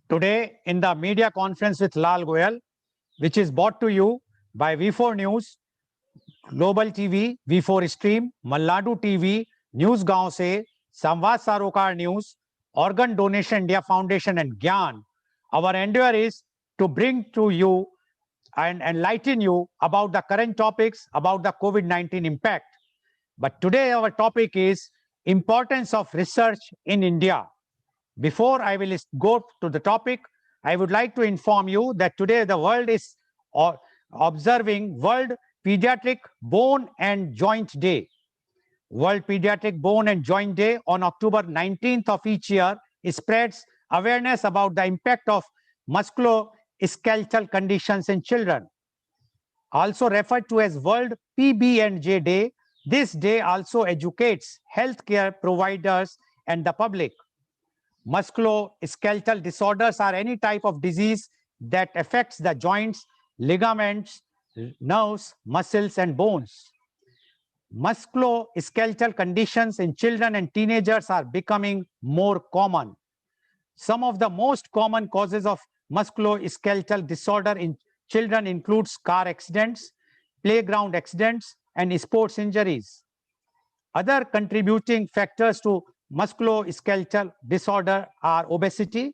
Today, in the media conference with Lal Goel, which is brought to you by V4 News, Global TV, V4 Stream, Malladu TV, News Gaon Se, Samvad Sarokar News, Organ Donation India Foundation and Gyan. Our endeavor is to bring to you and enlighten you about the current topics about the COVID-19 impact. But today our topic is importance of research in India. Before I will go to the topic, I would like to inform you that today the world is observing World Pediatric Bone and Joint Day. World Pediatric Bone and Joint Day on October 19th of each year spreads awareness about the impact of musculoskeletal conditions in children. Also referred to as World PB&J Day, this day also educates healthcare providers and the public. Musculoskeletal disorders are any type of disease that affects the joints, ligaments, nerves, muscles, and bones. Musculoskeletal conditions in children and teenagers are becoming more common. Some of the most common causes of musculoskeletal disorder in children includes car accidents, playground accidents, and sports injuries. Other contributing factors to musculoskeletal disorder are obesity,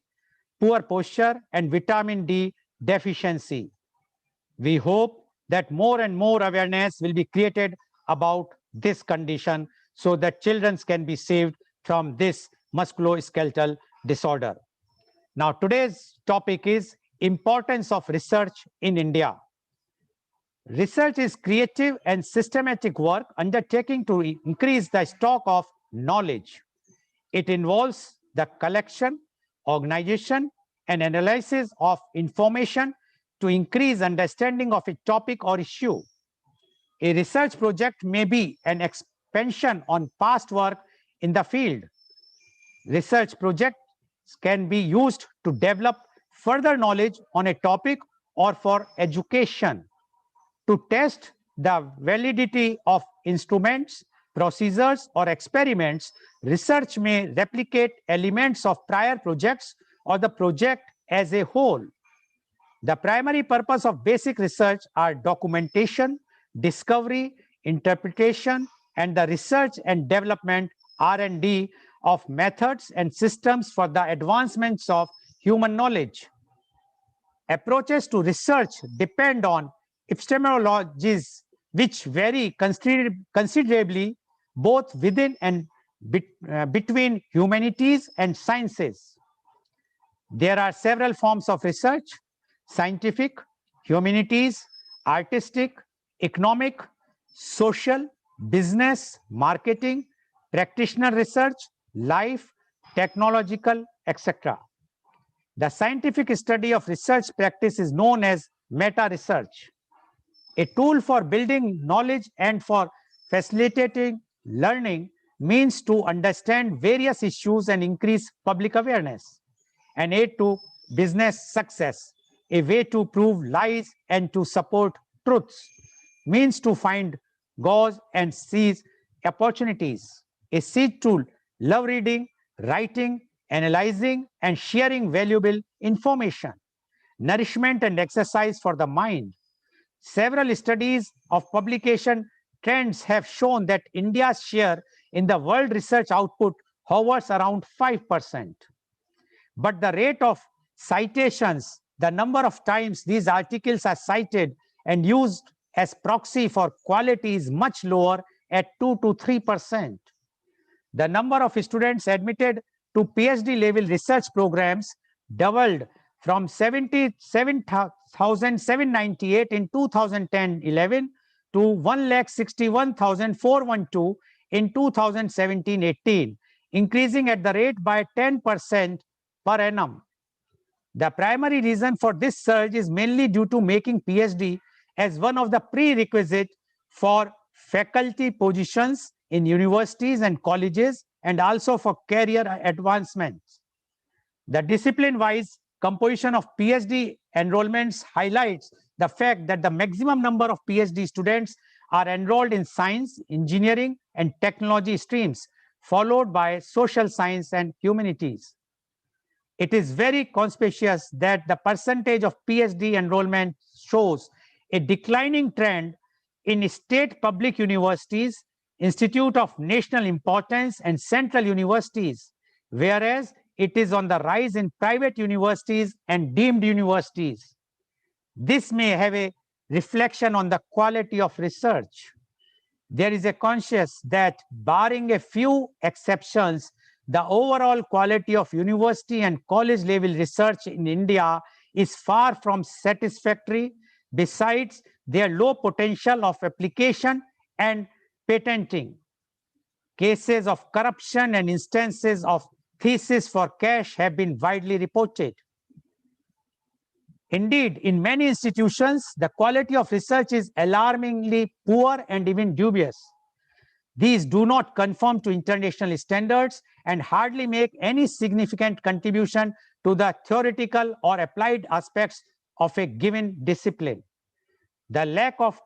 poor posture, and vitamin D deficiency. We hope that more and more awareness will be created about this condition so that children can be saved from this musculoskeletal disorder. Now, today's topic is importance of research in India. Research is creative and systematic work undertaking to increase the stock of knowledge. It involves the collection, organization, and analysis of information to increase understanding of a topic or issue. A research project may be an expansion on past work in the field. Research projects can be used to develop further knowledge on a topic or for education, to test the validity of instruments, procedures, or experiments. Research may replicate elements of prior projects or the project as a whole. The primary purpose of basic research are documentation, discovery, interpretation, and the research and development R&D of methods and systems for the advancements of human knowledge. Approaches to research depend on epistemologies which vary considerably both within and between humanities and sciences. There are several forms of research: scientific, humanities, artistic, economic, social, business, marketing, practitioner research, life, technological, etc. The scientific study of research practice is known as meta-research, a tool for building knowledge and for facilitating learning, means to understand various issues and increase public awareness, an aid to business success, a way to prove lies and to support truths, means to find goals and seize opportunities, a seed tool, love reading, writing, analyzing, and sharing valuable information, nourishment and exercise for the mind. Several studies of publication trends have shown that India's share in the world research output hovers around 5%. But the rate of citations, the number of times these articles are cited and used as proxy for quality, is much lower at 2 to 3%. The number of students admitted to PhD level research programs doubled from 77,798 in 2010-11 to 1,61,412 in 2017-18, increasing at the rate by 10% per annum. The primary reason for this surge is mainly due to making PhD as one of the prerequisites for faculty positions in universities and colleges, and also for career advancements. The discipline-wise composition of PhD enrollments highlights the fact that the maximum number of PhD students are enrolled in science, engineering, and technology streams, followed by social science and humanities. It is very conspicuous that the percentage of PhD enrollment shows a declining trend in state public universities, institute of national importance, and central universities, whereas it is on the rise in private universities and deemed universities. This may have a reflection on the quality of research. There is a conscience that, barring a few exceptions, the overall quality of university and college level research in India is far from satisfactory. Besides, their low potential of application and patenting. Cases of corruption and instances of thesis for cash have been widely reported. Indeed, in many institutions, the quality of research is alarmingly poor and even dubious. These do not conform to international standards and hardly make any significant contribution to the theoretical or applied aspects of a given discipline. The lack of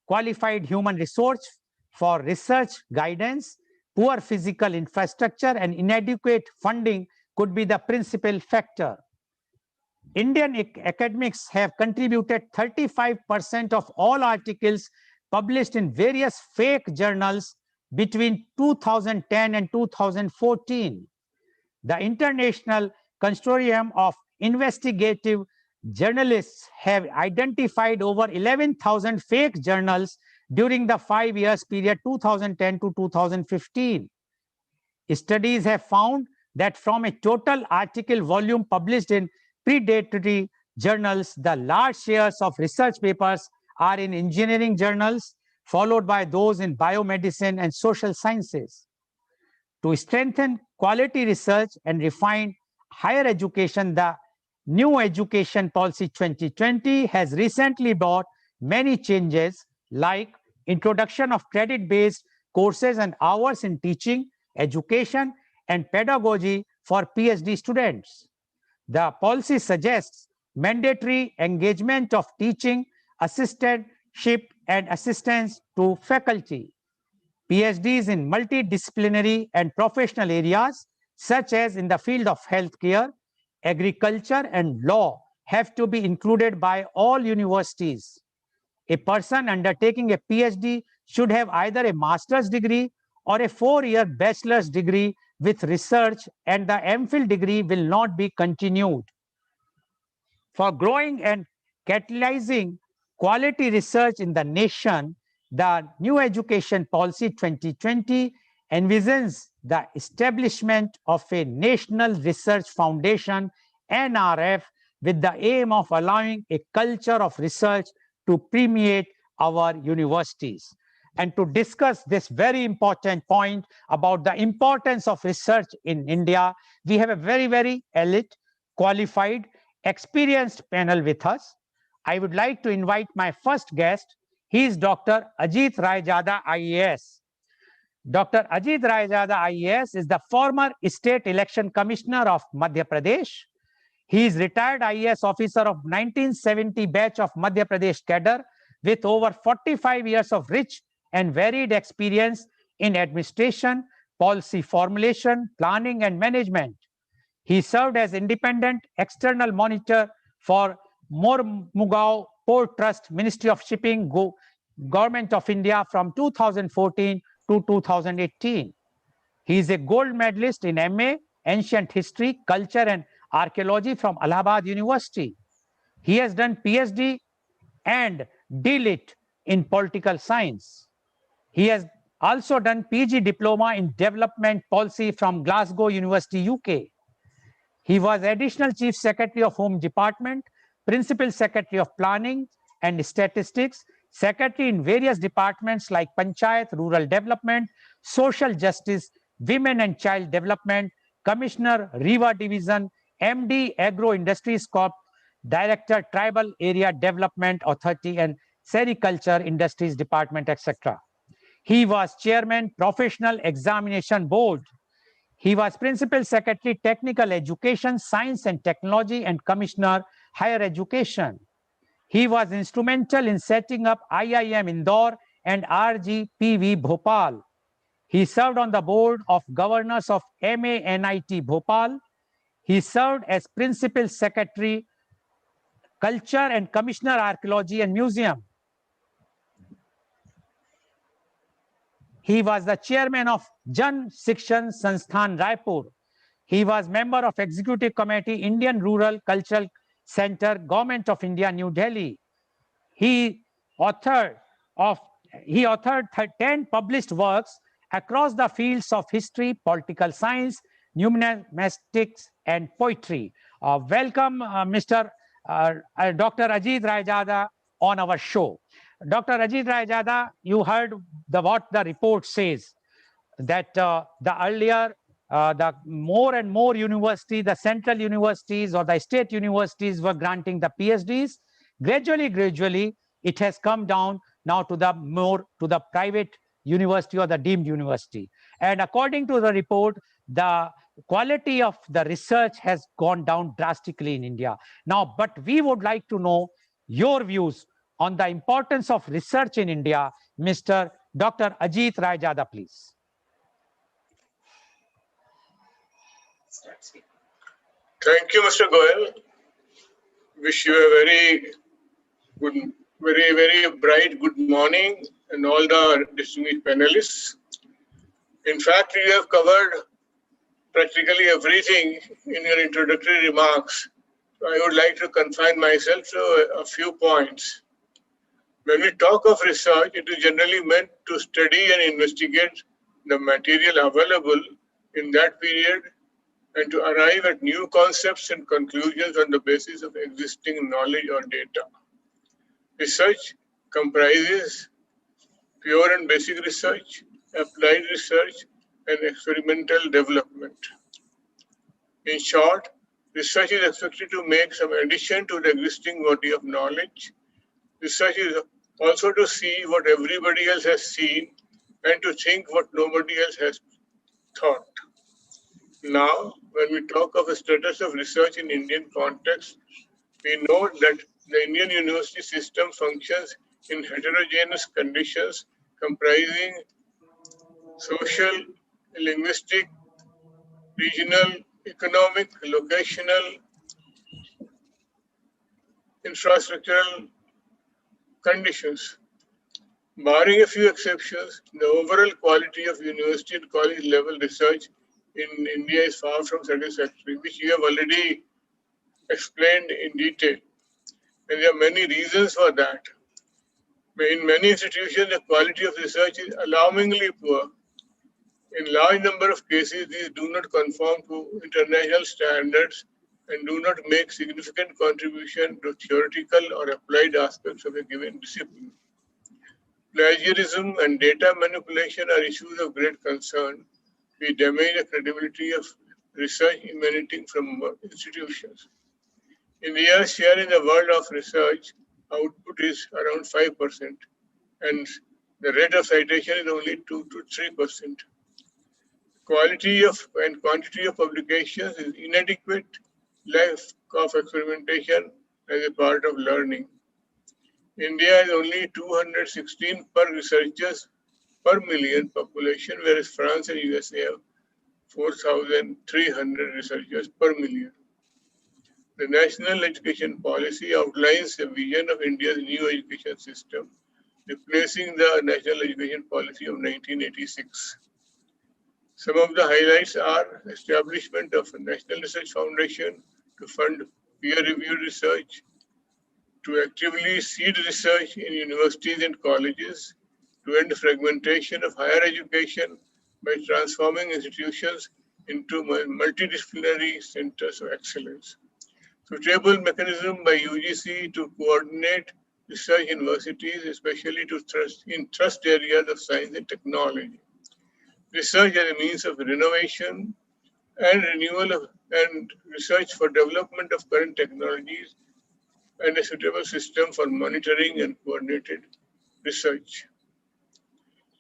qualified human resource for research guidance, poor physical infrastructure, and inadequate funding could be the principal factor. Indian academics have contributed 35% of all articles published in various fake journals between 2010 and 2014. The International Consortium of Investigative Journalists have identified over 11,000 fake journals during the 5 years period 2010 to 2015. Studies have found that from a total article volume published in predatory journals, the large shares of research papers are in engineering journals, followed by those in biomedicine and social sciences. To strengthen quality research and refine higher education, the New Education Policy 2020 has recently brought many changes like introduction of credit-based courses and hours in teaching, education, and pedagogy for PhD students. The policy suggests mandatory engagement of teaching, assistantship, and assistance to faculty. PhDs in multidisciplinary and professional areas, such as in the field of healthcare, agriculture, and law, have to be included by all universities. A person undertaking a PhD should have either a master's degree or a 4-year bachelor's degree with research, and the MPhil degree will not be continued. For growing and catalyzing quality research in the nation, the New Education Policy 2020 envisions the establishment of a National Research Foundation, NRF, with the aim of allowing a culture of research to permeate our universities. And to discuss this very important point about the importance of research in India, we have a very, very elite, qualified, experienced panel with us. I would like to invite my first guest. He is Dr. Ajit Raijada, IAS. Dr. Ajit Raijada, IAS is the former State Election Commissioner of Madhya Pradesh. He is retired IAS officer of 1970 batch of Madhya Pradesh cadre with over 45 years of rich and varied experience in administration, policy formulation, planning, and management. He served as independent external monitor for Mormugao Port Trust, Ministry of Shipping, Government of India from 2014 to 2018. He is a gold medalist in MA, Ancient History, Culture and Archaeology from Allahabad University. He has done PhD and DLit in Political Science. He has also done PG Diploma in Development Policy from Glasgow University, UK. He was Additional Chief Secretary of Home Department, Principal Secretary of Planning and Statistics, Secretary in various departments like Panchayat, Rural Development, Social Justice, Women and Child Development, Commissioner, Riva Division, MD, Agro Industries Corp, Director, Tribal Area Development Authority, and Sericulture Industries Department, etc. He was Chairman, Professional Examination Board. He was Principal Secretary, Technical Education, Science and Technology, and Commissioner, Higher Education. He was instrumental in setting up IIM Indore and RGPV Bhopal. He served on the board of governors of MANIT Bhopal. He served as Principal Secretary, Culture and Commissioner, Archaeology and Museum. He was the chairman of Jan Shikshan Sansthan, Raipur. He was member of Executive Committee, Indian Rural Cultural Center, Government of India, New Delhi. He authored 10 published works across the fields of history, political science, numismatics, and poetry. Welcome, Dr. Ajit Raijada on our show. Dr. Ajit Raijada, you heard what the report says, that the earlier, the more and more universities, the central universities or the state universities were granting the PhDs. Gradually, it has come down now to the private university or the deemed university. And according to the report, the quality of the research has gone down drastically in India. Now, but we would like to know your views on the importance of research in India. Mr. Dr. Ajit Raijada, please. Thank you, Mr. Goel. Wish you a very good, very bright good morning, and all the distinguished panelists. In fact, you have covered practically everything in your introductory remarks. So I would like to confine myself to a few points. When we talk of research, it is generally meant to study and investigate the material available in that period and to arrive at new concepts and conclusions on the basis of existing knowledge or data. Research comprises pure and basic research, applied research, and experimental development. In short, research is expected to make some addition to the existing body of knowledge. Research is also to see what everybody else has seen and to think what nobody else has thought. Now, when we talk of the status of research in Indian context, we note that the Indian university system functions in heterogeneous conditions comprising social, linguistic, regional, economic, locational, infrastructural conditions. Barring a few exceptions, the overall quality of university and college level research in India is far from satisfactory, which you have already explained in detail. And there are many reasons for that. In many institutions, the quality of research is alarmingly poor. In large number of cases, these do not conform to international standards and do not make significant contribution to theoretical or applied aspects of a given discipline. Plagiarism and data manipulation are issues of great concern. We damage the credibility of research emanating from institutions. India's share in the world of research output is around 5%, and the rate of citation is only 2 to 3%. Quality of and quantity of publications is inadequate, lack of experimentation as a part of learning. India is only 216 per researchers per million population, whereas France and USA have 4,300 researchers per million. The National Education Policy outlines the vision of India's new education system, replacing the National Education Policy of 1986. Some of the highlights are establishment of a National Research Foundation to fund peer-reviewed research, to actively seed research in universities and colleges, to end fragmentation of higher education by transforming institutions into multidisciplinary centers of excellence. Suitable mechanism by UGC to coordinate research universities, especially in trust areas of science and technology. Research as a means of renovation and renewal and research for development of current technologies and a suitable system for monitoring and coordinated research.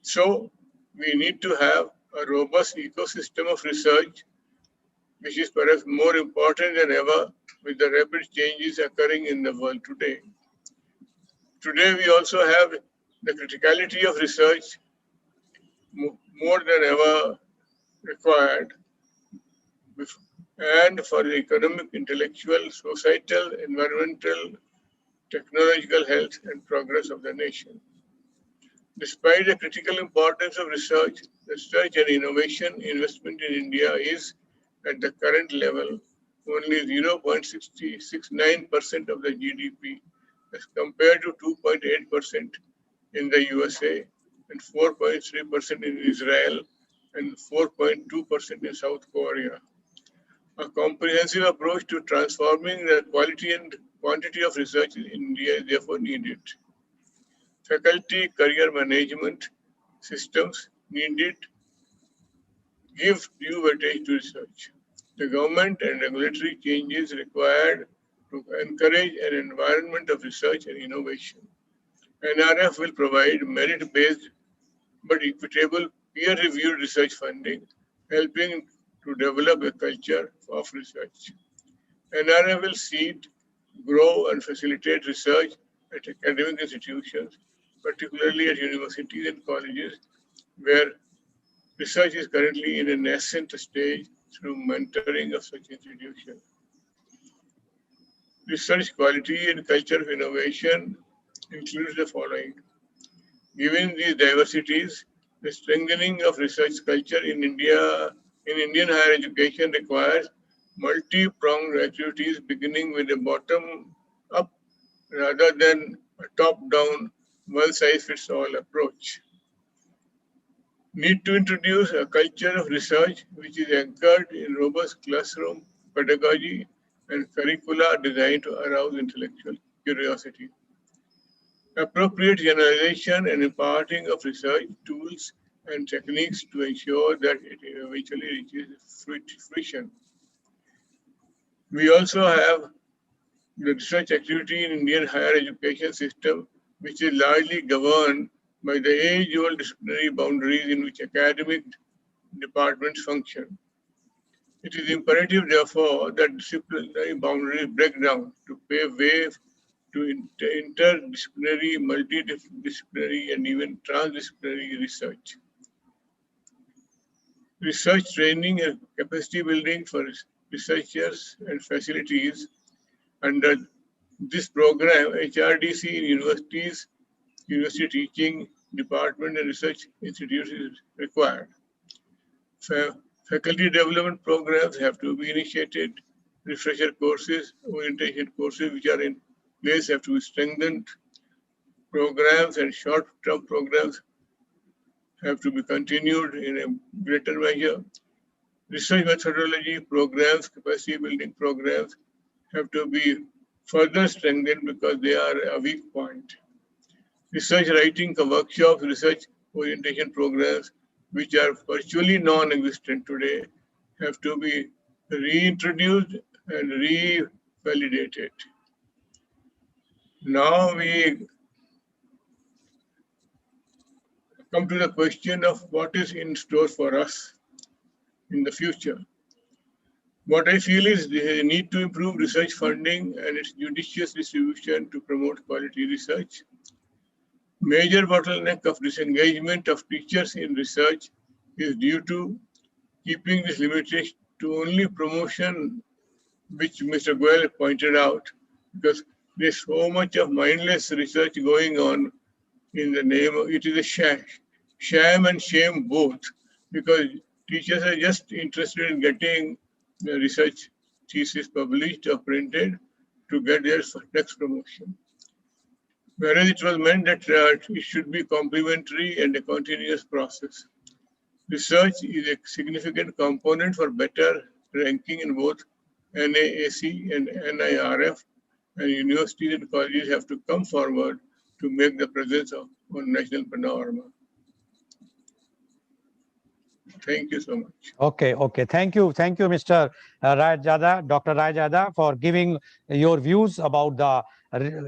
So we need to have a robust ecosystem of research, which is perhaps more important than ever with the rapid changes occurring in the world today. Today, we also have the criticality of research more than ever required. and for the economic, intellectual, societal, environmental, technological health and progress of the nation. Despite the critical importance of research and innovation investment in India is at the current level only 0.69% of the GDP as compared to 2.8% in the USA and 4.3% in Israel and 4.2% in South Korea. A comprehensive approach to transforming the quality and quantity of research in India is therefore needed. Faculty career management systems needed give due weightage to research. The government and regulatory changes required to encourage an environment of research and innovation. NRF will provide merit-based but equitable peer-reviewed research funding, helping to develop a culture of research. NRF will seed, grow, and facilitate research at academic institutions, particularly at universities and colleges, where research is currently in a nascent stage through mentoring of such institutions. Research quality and culture of innovation includes the following. Given these diversities, the strengthening of research culture in Indian higher education requires multi-pronged activities beginning with a bottom-up rather than a top-down, one-size-fits-all approach. Need to introduce a culture of research which is anchored in robust classroom pedagogy and curricula designed to arouse intellectual curiosity. Appropriate generalization and imparting of research tools and techniques to ensure that it eventually reaches fruition. We also have the research activity in Indian higher education system, which is largely governed by the age-old disciplinary boundaries in which academic departments function. It is imperative, therefore, that disciplinary boundaries break down to pave way to interdisciplinary, multidisciplinary, and even transdisciplinary research. Research training and capacity building for researchers and facilities under this program, HRDC in universities, university teaching department and research institutes is required. Faculty development programs have to be initiated. Refresher courses, orientation courses which are in place have to be strengthened. Programs and short-term programs have to be continued in a greater measure. Research methodology programs, capacity building programs have to be further strengthened because they are a weak point. Research writing workshops, research orientation programs, which are virtually non-existent today, have to be reintroduced and revalidated. Now we come to the question of what is in store for us in the future. What I feel is the need to improve research funding and its judicious distribution to promote quality research. Major bottleneck of disengagement of teachers in research is due to keeping this limitation to only promotion, which Mr. Goel pointed out, because there's so much of mindless research going on in the name of it is a sham and shame both, because teachers are just interested in getting the research thesis published or printed to get their next promotion. Whereas it was meant that it should be complementary and a continuous process. Research is a significant component for better ranking in both NAAC and NIRF, and universities and colleges have to come forward to make the presence of on national panorama. Thank you so much. Okay. Thank you, Mr. Rajada, Dr. Rajada, for giving your views about the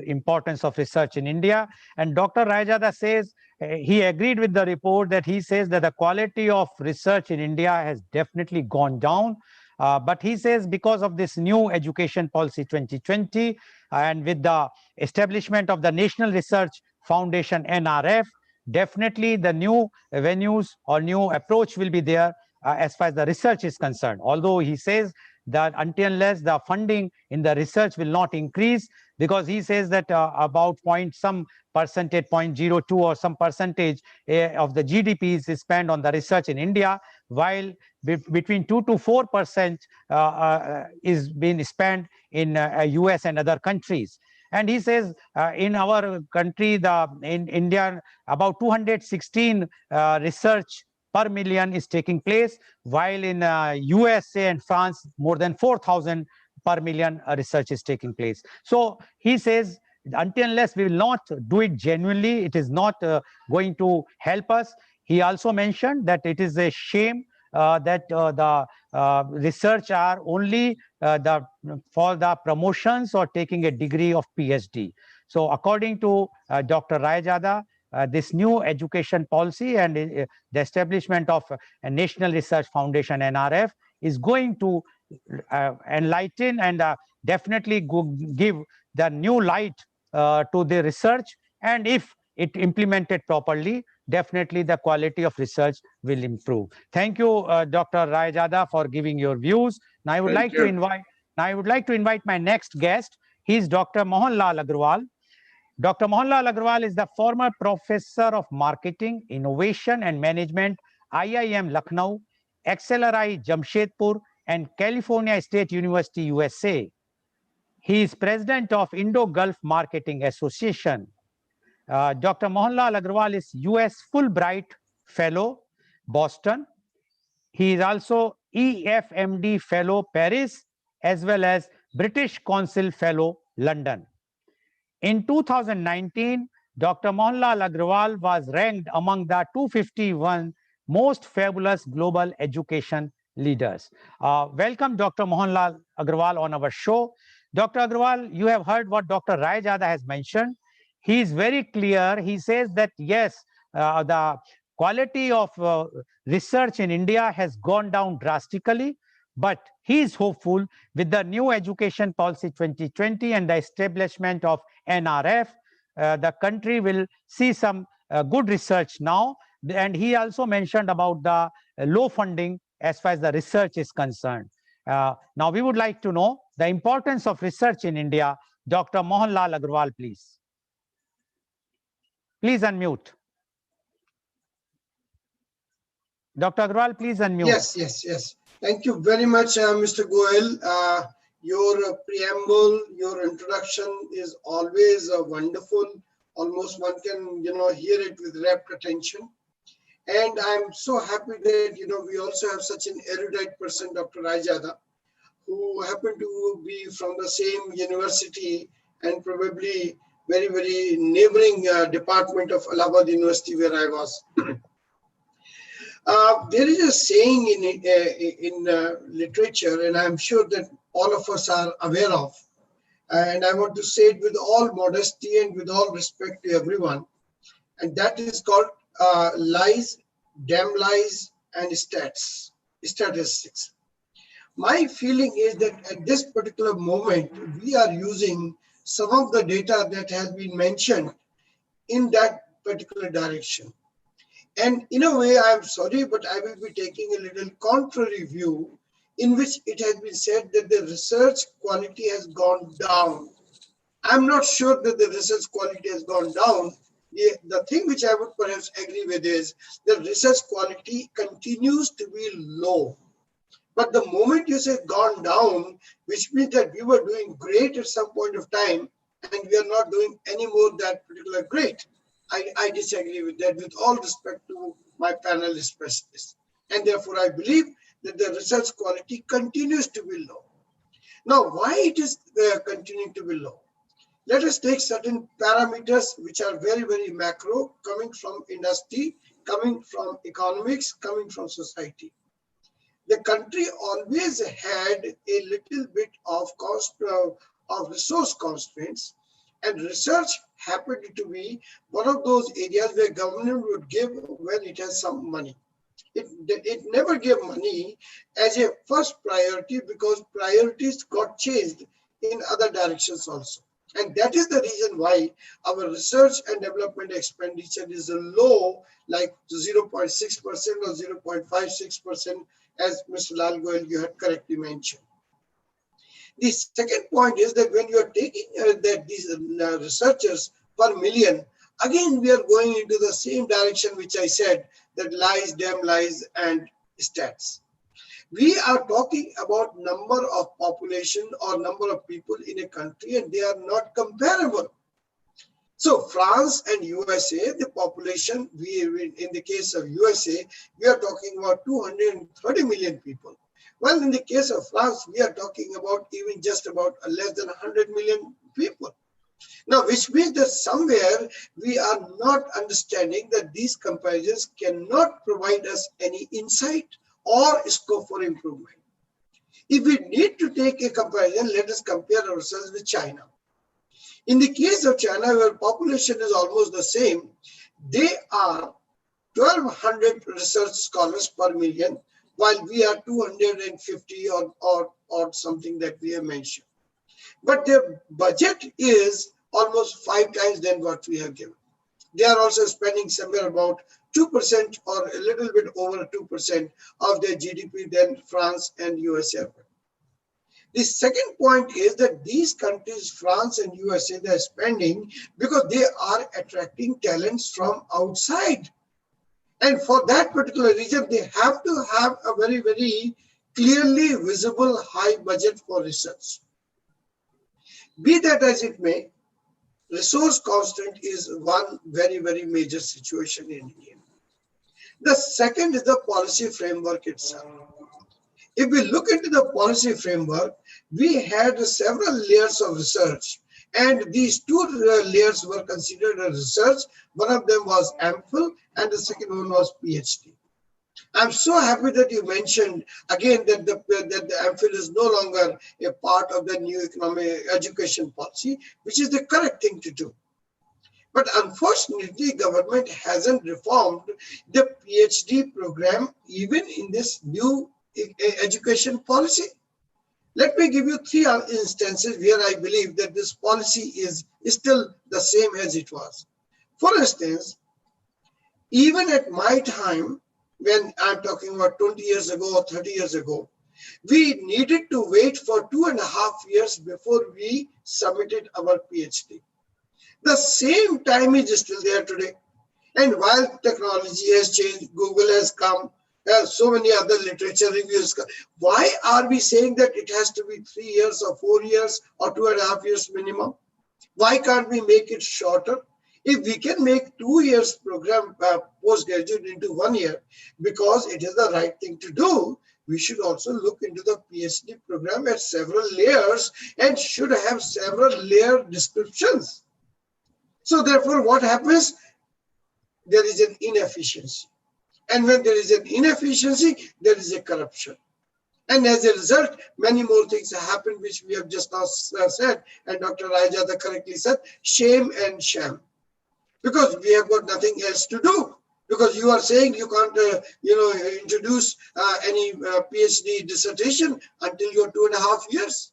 importance of research in India. And Dr. Rajada says he agreed with the report that he says that the quality of research in India has definitely gone down. But he says because of this new education policy 2020 and with the establishment of the National Research Foundation NRF, definitely the new venues or new approach will be there as far as the research is concerned. Although he says that until unless the funding in the research will not increase, because he says that about point some percentage, 0.02 or some percentage of the GDP is spent on the research in India, while between 2 to 4% is being spent in US and other countries. And he says in our country, in India, about 216 research per million is taking place, while in USA and France, more than 4,000 per million research is taking place. So he says, until unless we will not do it genuinely, it is not going to help us. He also mentioned that it is a shame that the research are only for the promotions or taking a degree of PhD. So according to Dr. Rayajada, this new education policy and the establishment of a National Research Foundation, NRF, is going to enlighten and definitely give the new light to the research. And if it implemented properly, definitely the quality of research will improve. Thank you, Dr. Rayajada, for giving your views. Now I would like to invite my next guest. He is Dr. Mohanlal Agrawal. Dr. Mohanlal Agrawal is the former professor of marketing, innovation and management, IIM Lucknow, XLRI Jamshedpur, and California State University, USA. He is president of Indo-Gulf Marketing Association. Dr. Mohanlal Agrawal is US Fulbright Fellow, Boston. He is also EFMD Fellow, Paris, as well as British Council Fellow, London. In 2019, Dr. Mohanlal Agrawal was ranked among the 251 most fabulous global education leaders. Welcome, Dr. Mohanlal Agrawal, on our show. Dr. Agrawal, you have heard what Dr. Rayajada has mentioned. He is very clear. He says that, yes, the quality of research in India has gone down drastically, but he is hopeful with the new education policy 2020 and the establishment of NRF, the country will see some good research now. And he also mentioned about the low funding as far as the research is concerned. Now we would like to know the importance of research in India. Dr. Mohanlal Agrawal, please. Please unmute. Dr. Agrawal, please unmute. Yes. Thank you very much, Mr. Goel. Your preamble, your introduction is always wonderful. Almost one can, hear it with rapt attention. And I'm so happy that, we also have such an erudite person, Dr. Rayajada, who happened to be from the same university and probably very, very neighboring department of Allahabad University where I was. There is a saying in literature, and I'm sure that all of us are aware of, and I want to say it with all modesty and with all respect to everyone, and that is called lies, damn lies, and statistics. My feeling is that at this particular moment, we are using some of the data that has been mentioned in that particular direction. And in a way, I'm sorry, but I will be taking a little contrary view in which it has been said that the research quality has gone down. I'm not sure that the research quality has gone down. The thing which I would perhaps agree with is the research quality continues to be low. But the moment you say gone down, which means that we were doing great at some point of time and we are not doing any more that particular great. I disagree with that with all respect to my panelist specialists. And therefore, I believe that the research quality continues to be low. Now, why it is continuing to be low? Let us take certain parameters which are very, very macro, coming from industry, coming from economics, coming from society. The country always had a little bit of resource constraints, and research happened to be one of those areas where government would give when it has some money. It never gave money as a first priority because priorities got changed in other directions also. And that is the reason why our research and development expenditure is low, like 0.6% or 0.56%, as Mr. Lal Goel, you had correctly mentioned. The second point is that when you are taking that these researchers per million, again we are going into the same direction which I said, that lies, damn lies, and stats. We are talking about number of population or number of people in a country, and they are not comparable. So France and USA, the population, in the case of USA, we are talking about 230 million people. Well, in the case of France, we are talking about even just about less than 100 million people. Now, which means that somewhere we are not understanding that these comparisons cannot provide us any insight or scope for improvement. If we need to take a comparison, let us compare ourselves with China. In the case of China, where population is almost the same, they are 1,200 research scholars per million, while we are 250 or something that we have mentioned. But their budget is almost 5 times than what we have given. They are also spending somewhere about 2% or a little bit over 2% of their GDP than France and USA. The second point is that these countries, France and USA, they are spending because they are attracting talents from outside. And for that particular reason, they have to have a very, very clearly visible high budget for research. Be that as it may, resource constant is one very, very major situation in India. The second is the policy framework itself. If we look into the policy framework, we had several layers of research, and these two layers were considered as research. One of them was MPhil, and the second one was PhD. I'm so happy that you mentioned again that the MPhil is no longer a part of the new economic education policy, which is the correct thing to do. But unfortunately, government hasn't reformed the PhD program even in this new education policy. Let me give you 3 instances where I believe that this policy is still the same as it was. For instance, even at my time, when I'm talking about 20 years ago or 30 years ago, we needed to wait for 2.5 years before we submitted our PhD. The same time is still there today. And while technology has changed, Google has come, so many other literature reviews. Why are we saying that it has to be 3 years or 4 years or 2.5 years minimum? Why can't we make it shorter? If we can make 2 years program postgraduate into 1 year, because it is the right thing to do, we should also look into the PhD program at several layers and should have several layer descriptions. So therefore, what happens? There is an inefficiency. And when there is an inefficiency, there is a corruption. And as a result, many more things happen, which we have just now said, and Dr. Rajada correctly said, shame and sham. Because we have got nothing else to do. Because you are saying you can't, introduce any PhD dissertation until your 2.5 years.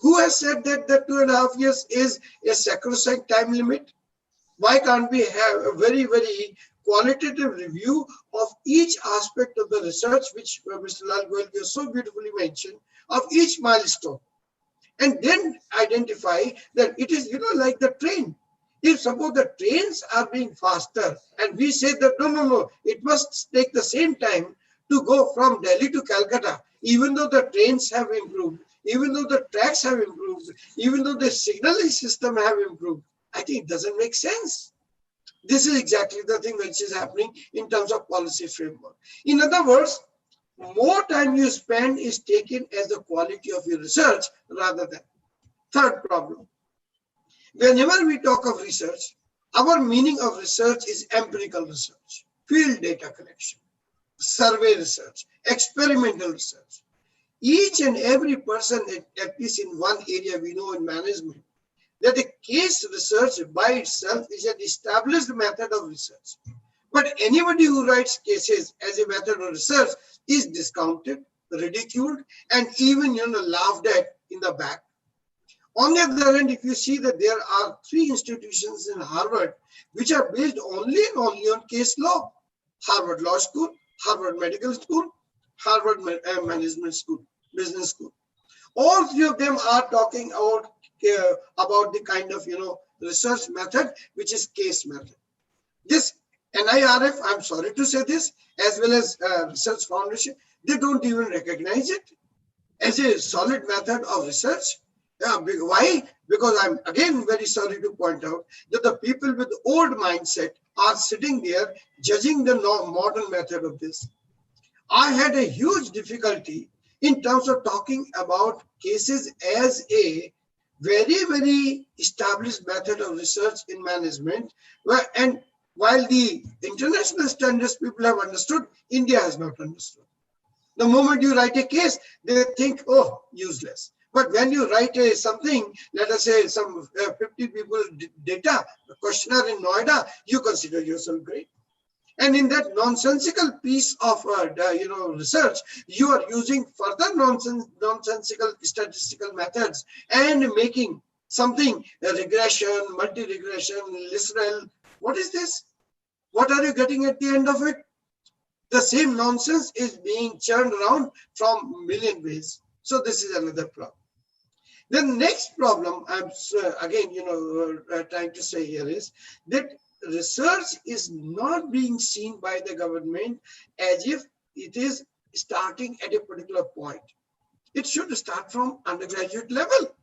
Who has said that 2.5 years is a sacrosanct time limit? Why can't we have a very, very qualitative review of each aspect of the research, which Mr. Lal Goel so beautifully mentioned, of each milestone, and then identify that it is, like the train. If suppose the trains are being faster, and we say that no, it must take the same time to go from Delhi to Calcutta, even though the trains have improved, even though the tracks have improved, even though the signaling system have improved, I think it doesn't make sense. This is exactly the thing which is happening in terms of policy framework. In other words, more time you spend is taken as the quality of your research rather than. Third problem. Whenever we talk of research, our meaning of research is empirical research, field data collection, survey research, experimental research. Each and every person, at least in one area we know in management, that a case research by itself is an established method of research. But anybody who writes cases as a method of research is discounted, ridiculed, and even laughed at in the back. On the other hand, if you see that there are 3 institutions in Harvard which are based only and only on case law: Harvard Law School, Harvard Medical School, Harvard Management School, Business School. All three of them are talking about the kind of, research method, which is case method. This NIRF, I'm sorry to say this, as well as Research Foundation, they don't even recognize it as a solid method of research. Why? Because I'm again very sorry to point out that the people with old mindset are sitting there judging the modern method of this. I had a huge difficulty in terms of talking about cases as a very, very established method of research in management. And while the international standards people have understood, India has not understood. The moment you write a case, they think, oh, useless. But when you write something, let us say some 50 people data, a questionnaire in Noida, you consider yourself great. And in that nonsensical piece of research, you are using further nonsensical statistical methods and making something a regression, multi-regression, Lisrel. What is this? What are you getting at the end of it? The same nonsense is being churned around from a million ways. So this is another problem. The next problem I'm again, trying to say here is that research is not being seen by the government as if it is starting at a particular point. It should start from undergraduate level.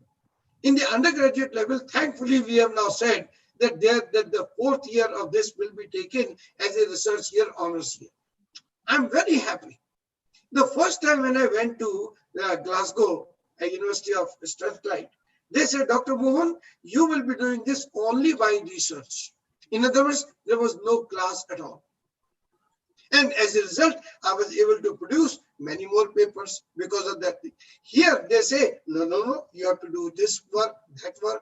In the undergraduate level, thankfully, we have now said that the fourth year of this will be taken as a research year, honors year. I'm very happy. The first time when I went to Glasgow, University of Strathclyde, they said, Dr. Mohan, you will be doing this only by research. In other words, there was no class at all. And as a result, I was able to produce many more papers because of that. Here they say, no, you have to do this work, that work.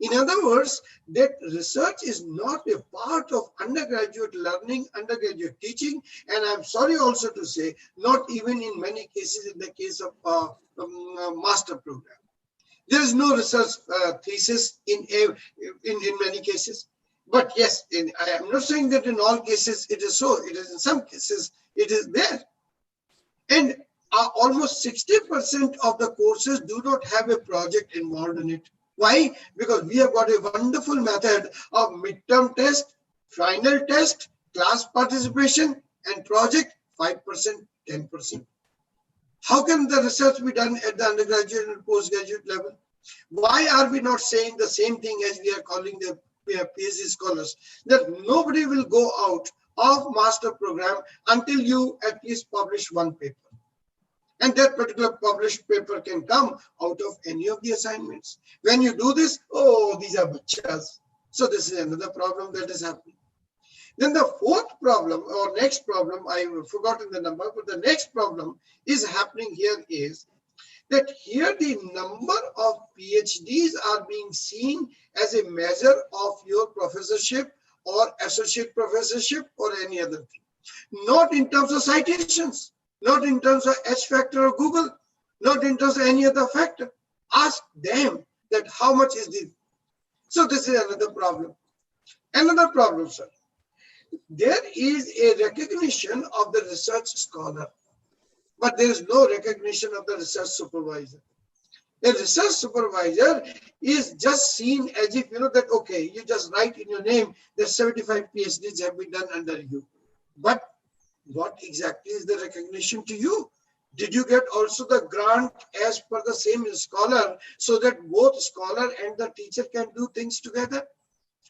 In other words, that research is not a part of undergraduate learning, undergraduate teaching, and I'm sorry also to say, not even in many cases in the case of master program. There is no research thesis in many cases. But yes, I am not saying that in all cases it is so. It is in some cases it is there. And almost 60% of the courses do not have a project involved in it. Why? Because we have got a wonderful method of midterm test, final test, class participation, and project 5%, 10%. How can the research be done at the undergraduate and postgraduate level? Why are we not saying the same thing as we are calling the PhD scholars, that nobody will go out of master program until you at least publish one paper? And that particular published paper can come out of any of the assignments. When you do this, oh, these are bachas. So this is another problem that is happening. Then the fourth problem or next problem, I've forgotten the number, but the next problem is happening here is that here the number of PhDs are being seen as a measure of your professorship or associate professorship or any other thing. Not in terms of citations, not in terms of H factor of Google, not in terms of any other factor. Ask them that how much is this. So this is another problem. Another problem, sir. There is a recognition of the research scholar, but there is no recognition of the research supervisor. The research supervisor is just seen as if, that, okay, you just write in your name that 75 PhDs have been done under you. But what exactly is the recognition to you? Did you get also the grant as per the same scholar so that both scholar and the teacher can do things together?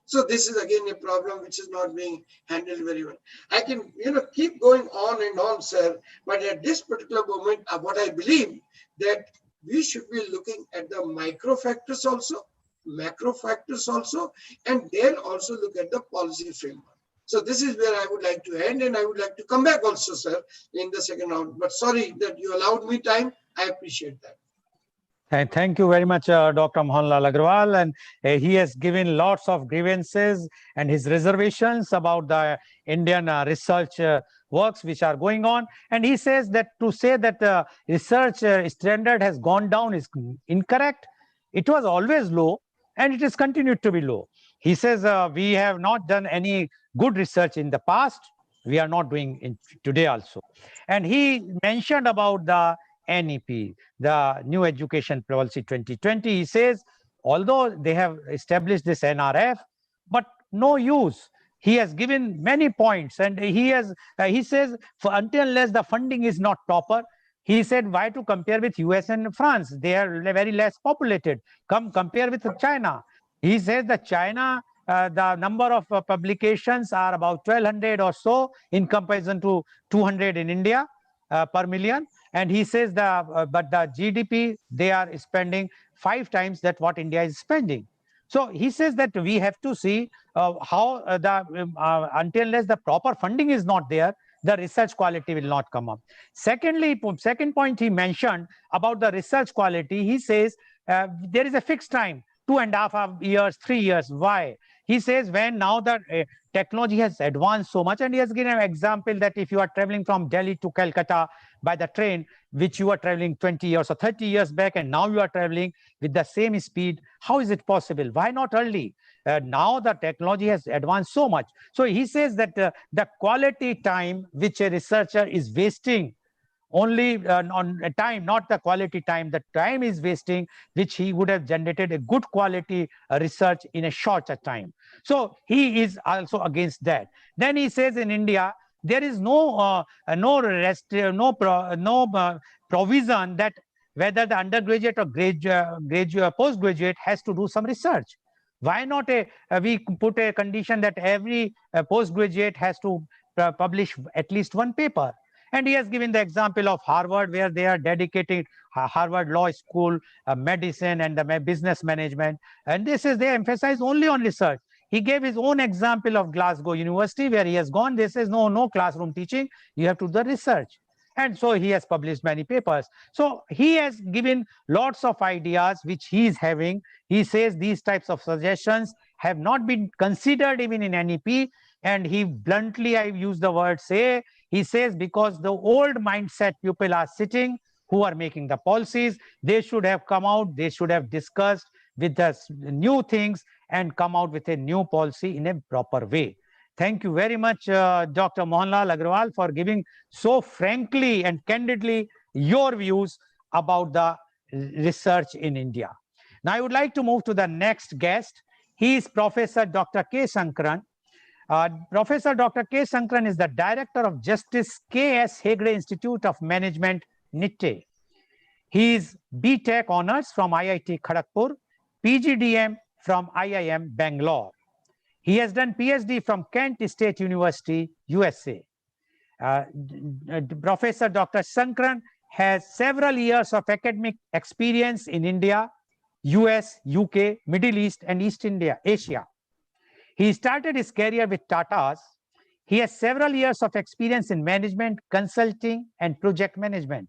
So this is again a problem which is not being handled very well. I can, keep going on and on, sir, but at this particular moment, what I believe that we should be looking at the micro factors also, macro factors also, and then also look at the policy framework. So this is where I would like to end, and I would like to come back also, sir, in the second round. But sorry that you allowed me time. I appreciate that. Thank you very much, Dr. Mohanlal Agrawal. And he has given lots of grievances and his reservations about the Indian research works which are going on. And he says that to say that research standard has gone down is incorrect. It was always low and it has continued to be low. He says we have not done any good research in the past. We are not doing it today also. And he mentioned about the NEP, the New Education Policy 2020. He says, although they have established this NRF, but no use. He has given many points, and he says, until unless the funding is not proper, he said, why to compare with US and France? They are very less populated. Come compare with China. He says that China, the number of publications are about 1,200 or so in comparison to 200 in India per million. And he says but the GDP, they are spending 5 times that what India is spending. So he says that we have to see how until unless the proper funding is not there, the research quality will not come up. Secondly, second point he mentioned about the research quality, he says there is a fixed time, 2.5 years, 3 years. Why? He says when now the technology has advanced so much, and he has given an example that if you are traveling from Delhi to Calcutta by the train, which you are traveling 20 years or 30 years back, and now you are traveling with the same speed, how is it possible? Why not early? Now the technology has advanced so much. So he says that the quality time which a researcher is wasting only on time, not the quality time. The time is wasting, which he would have generated a good quality research in a shorter time. So he is also against that. Then he says in India, there is no provision that whether the undergraduate or postgraduate has to do some research. Why not we put a condition that every postgraduate has to publish at least one paper? And he has given the example of Harvard, where they are dedicated Harvard Law School, medicine, and the business management. And this is, they emphasize only on research. He gave his own example of Glasgow University, where he has gone. They says, no classroom teaching. You have to do the research. And so he has published many papers. So he has given lots of ideas which he is having. He says these types of suggestions have not been considered even in NEP. And he bluntly, I use the word say, he says because the old mindset people are sitting who are making the policies, they should have come out, they should have discussed with the new things and come out with a new policy in a proper way. Thank you very much, Dr. Mohanlal Agrawal, for giving so frankly and candidly your views about the research in India. Now, I would like to move to the next guest. He is Professor Dr. K. Sankaran. Professor Dr. K. Sankaran is the Director of Justice K.S. Hegde Institute of Management, NITTE. He is B.Tech Honours from IIT Kharagpur, PGDM from IIM Bangalore. He has done PhD from Kent State University, USA. Professor Dr. Sankaran has several years of academic experience in India, US, UK, Middle East, and East Asia. He started his career with Tata's. He has several years of experience in management, consulting, and project management.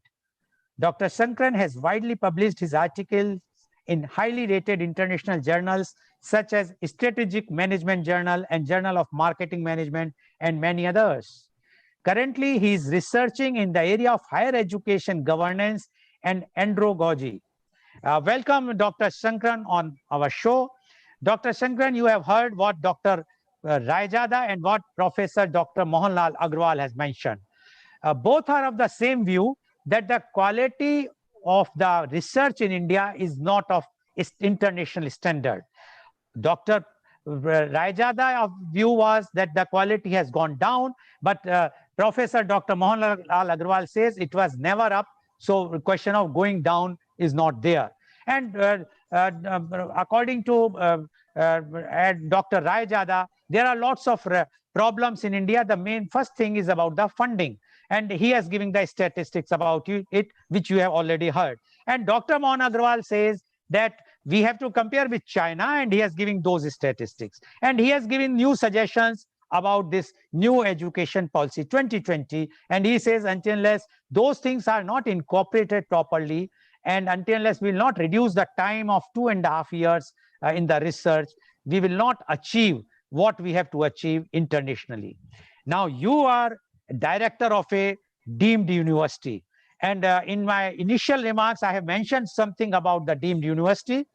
Dr. Sankaran has widely published his articles in highly rated international journals such as Strategic Management Journal and Journal of Marketing Management, and many others. Currently, he is researching in the area of higher education governance and andragogy. Welcome, Dr. Sankaran, on our show. Dr. Sankaran, you have heard what Dr. Raijada and what Professor Dr. Mohanlal Agrawal has mentioned. Both are of the same view that the quality of the research in India is not of international standard. Dr. Raijada's view was that the quality has gone down, but Professor Dr. Mohanlal Agrawal says it was never up, so the question of going down is not there. And according to Dr. Raijada, there are lots of problems in India. The main first thing is about the funding. And he has given the statistics about it, which you have already heard. And Dr. Mohan Agrawal says that we have to compare with China, and he has given those statistics. And he has given new suggestions about this new education policy 2020. And he says until unless those things are not incorporated properly, and until unless we will not reduce the time of 2.5 years in the research, we will not achieve what we have to achieve internationally. Now, you are director of a deemed university. And in my initial remarks, I have mentioned something about the deemed university.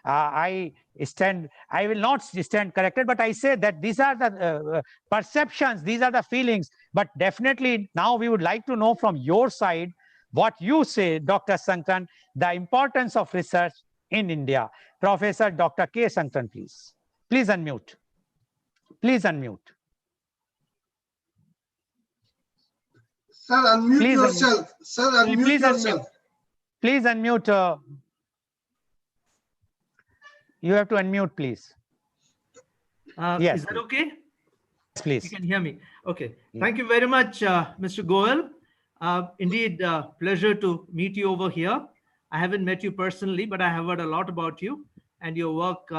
I will not stand corrected, but I say that these are the perceptions, these are the feelings. But definitely now we would like to know from your side what you say, Dr. Sankran, the importance of research in India. Professor Dr. K. Sankran, please. Please unmute. Please unmute. Sir, unmute Please yourself. Sir, unmute please yourself. unmute. Please unmute. You have to unmute, please. Yes, Is that please. okay? Please. You can hear me. Okay. Thank you very much, Mr. Goel. Indeed, pleasure to meet you over here. I haven't met you personally, but I have heard a lot about you and your work.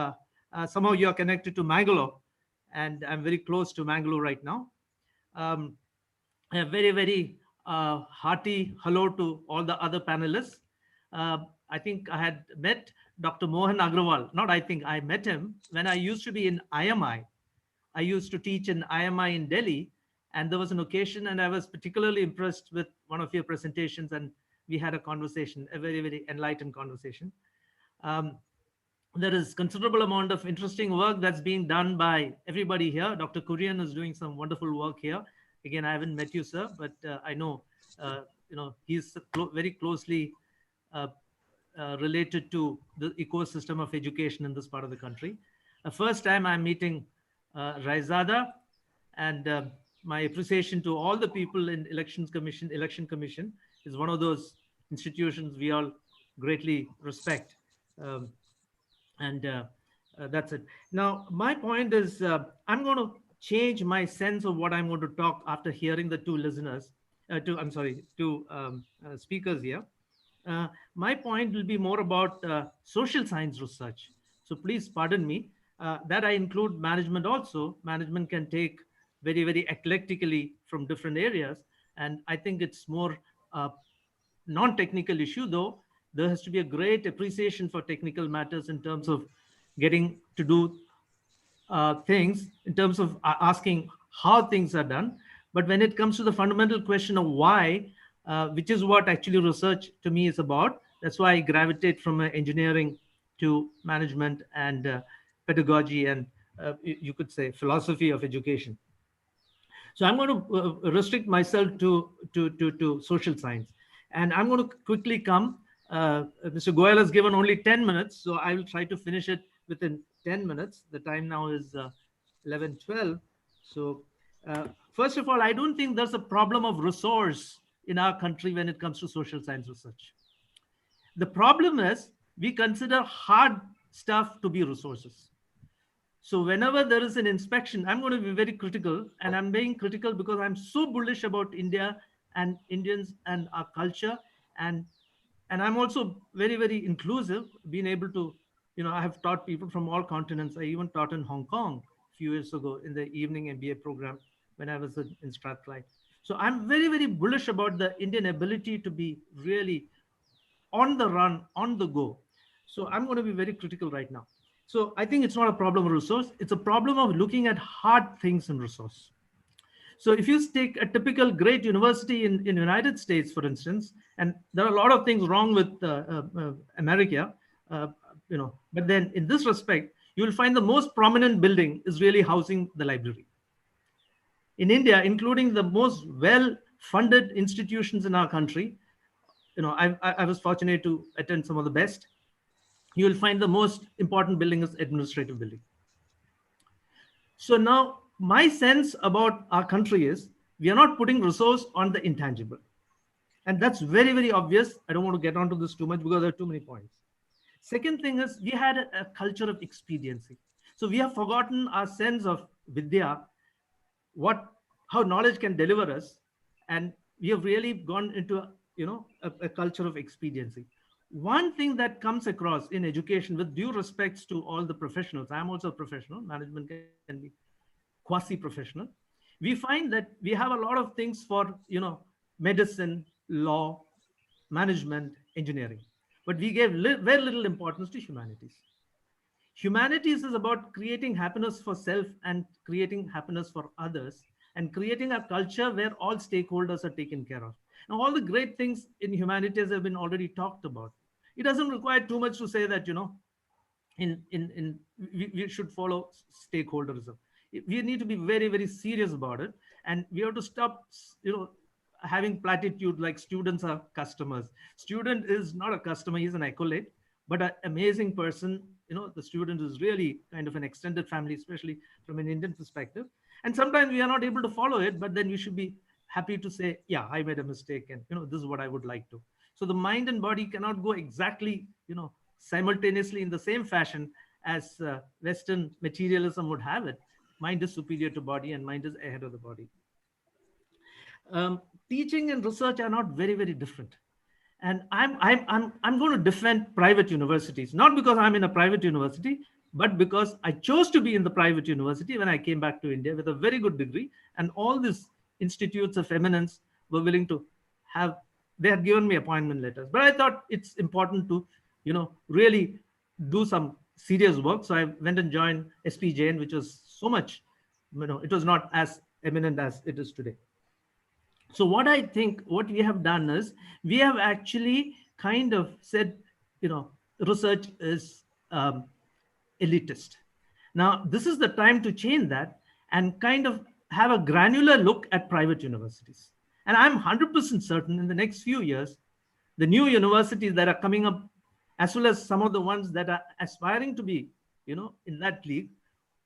Somehow you are connected to Mangalore, and I'm very close to Mangalore right now. A very, very hearty hello to all the other panelists. I think I had met Dr. Mohan Agrawal. Not I think, I met him when I used to be in IMI. I used to teach in IMI in Delhi, and there was an occasion, and I was particularly impressed with one of your presentations, and we had a conversation, a very, very enlightened conversation. There is considerable amount of interesting work that's being done by everybody here. Dr. Kurian is doing some wonderful work here. Again, I haven't met you, sir, but I know, he's very closely related to the ecosystem of education in this part of the country. First time I'm meeting Raizada, and my appreciation to all the people in Election Commission is one of those institutions we all greatly respect. And that's it. Now, my point is, I'm going to change my sense of what I'm going to talk after hearing the two speakers here. My point will be more about social science research. So please pardon me. That I include management also. Management can take very, very eclectically from different areas. And I think it's more non-technical issue, though there has to be a great appreciation for technical matters in terms of getting to do things, in terms of asking how things are done. But when it comes to the fundamental question of why, which is what actually research to me is about, that's why I gravitate from engineering to management and pedagogy and you could say philosophy of education. So I'm going to restrict myself to social science. And I'm going to quickly come. Mr. Goel has given only 10 minutes, so I will try to finish it within 10 minutes. The time now is 11:12. So first of all, I don't think there's a problem of resource in our country when it comes to social science research. The problem is we consider hard stuff to be resources. So whenever there is an inspection, I'm going to be very critical, and I'm being critical because I'm so bullish about India and Indians and our culture. And I'm also very, very inclusive, being able to, I have taught people from all continents. I even taught in Hong Kong a few years ago in the evening MBA program when I was in Strathclyde. So I'm very, very bullish about the Indian ability to be really on the run, on the go. So I'm going to be very critical right now. So I think it's not a problem of resource. It's a problem of looking at hard things in resource. So if you take a typical great university in United States, for instance, and there are a lot of things wrong with America, but then in this respect, you will find the most prominent building is really housing the library. In India, including the most well-funded institutions in our country, I was fortunate to attend some of the best. You will find the most important building is administrative building. So now my sense about our country is we are not putting resource on the intangible. And that's very, very obvious. I don't want to get onto this too much because there are too many points. Second thing is we had a culture of expediency. So we have forgotten our sense of Vidya, how knowledge can deliver us. And we have really gone into a culture of expediency. One thing that comes across in education, with due respects to all the professionals, I'm also a professional, management can be quasi-professional. We find that we have a lot of things for, medicine, law, management, engineering, but we gave very little importance to humanities. Humanities is about creating happiness for self and creating happiness for others and creating a culture where all stakeholders are taken care of. Now, all the great things in humanities have been already talked about. It doesn't require too much to say that, we should follow stakeholderism. We need to be very, very serious about it. And we have to stop, having platitude like students are customers. Student is not a customer, he's an accolade, but an amazing person. The student is really kind of an extended family, especially from an Indian perspective. And sometimes we are not able to follow it, but then we should be happy to say, yeah, I made a mistake, and this is what I would like to. So the mind and body cannot go exactly, simultaneously in the same fashion as Western materialism would have it. Mind is superior to body, and mind is ahead of the body. Teaching and research are not very, very different. And I'm going to defend private universities, not because I'm in a private university, but because I chose to be in the private university when I came back to India with a very good degree, and all these institutes of eminence were willing to have. They had given me appointment letters, but I thought it's important to, really do some serious work. So I went and joined SP Jain, which was so much, it was not as eminent as it is today. So what I think what we have done is we have actually kind of said, research is elitist. Now, this is the time to change that and kind of have a granular look at private universities. And I'm 100% certain in the next few years, the new universities that are coming up, as well as some of the ones that are aspiring to be, in that league,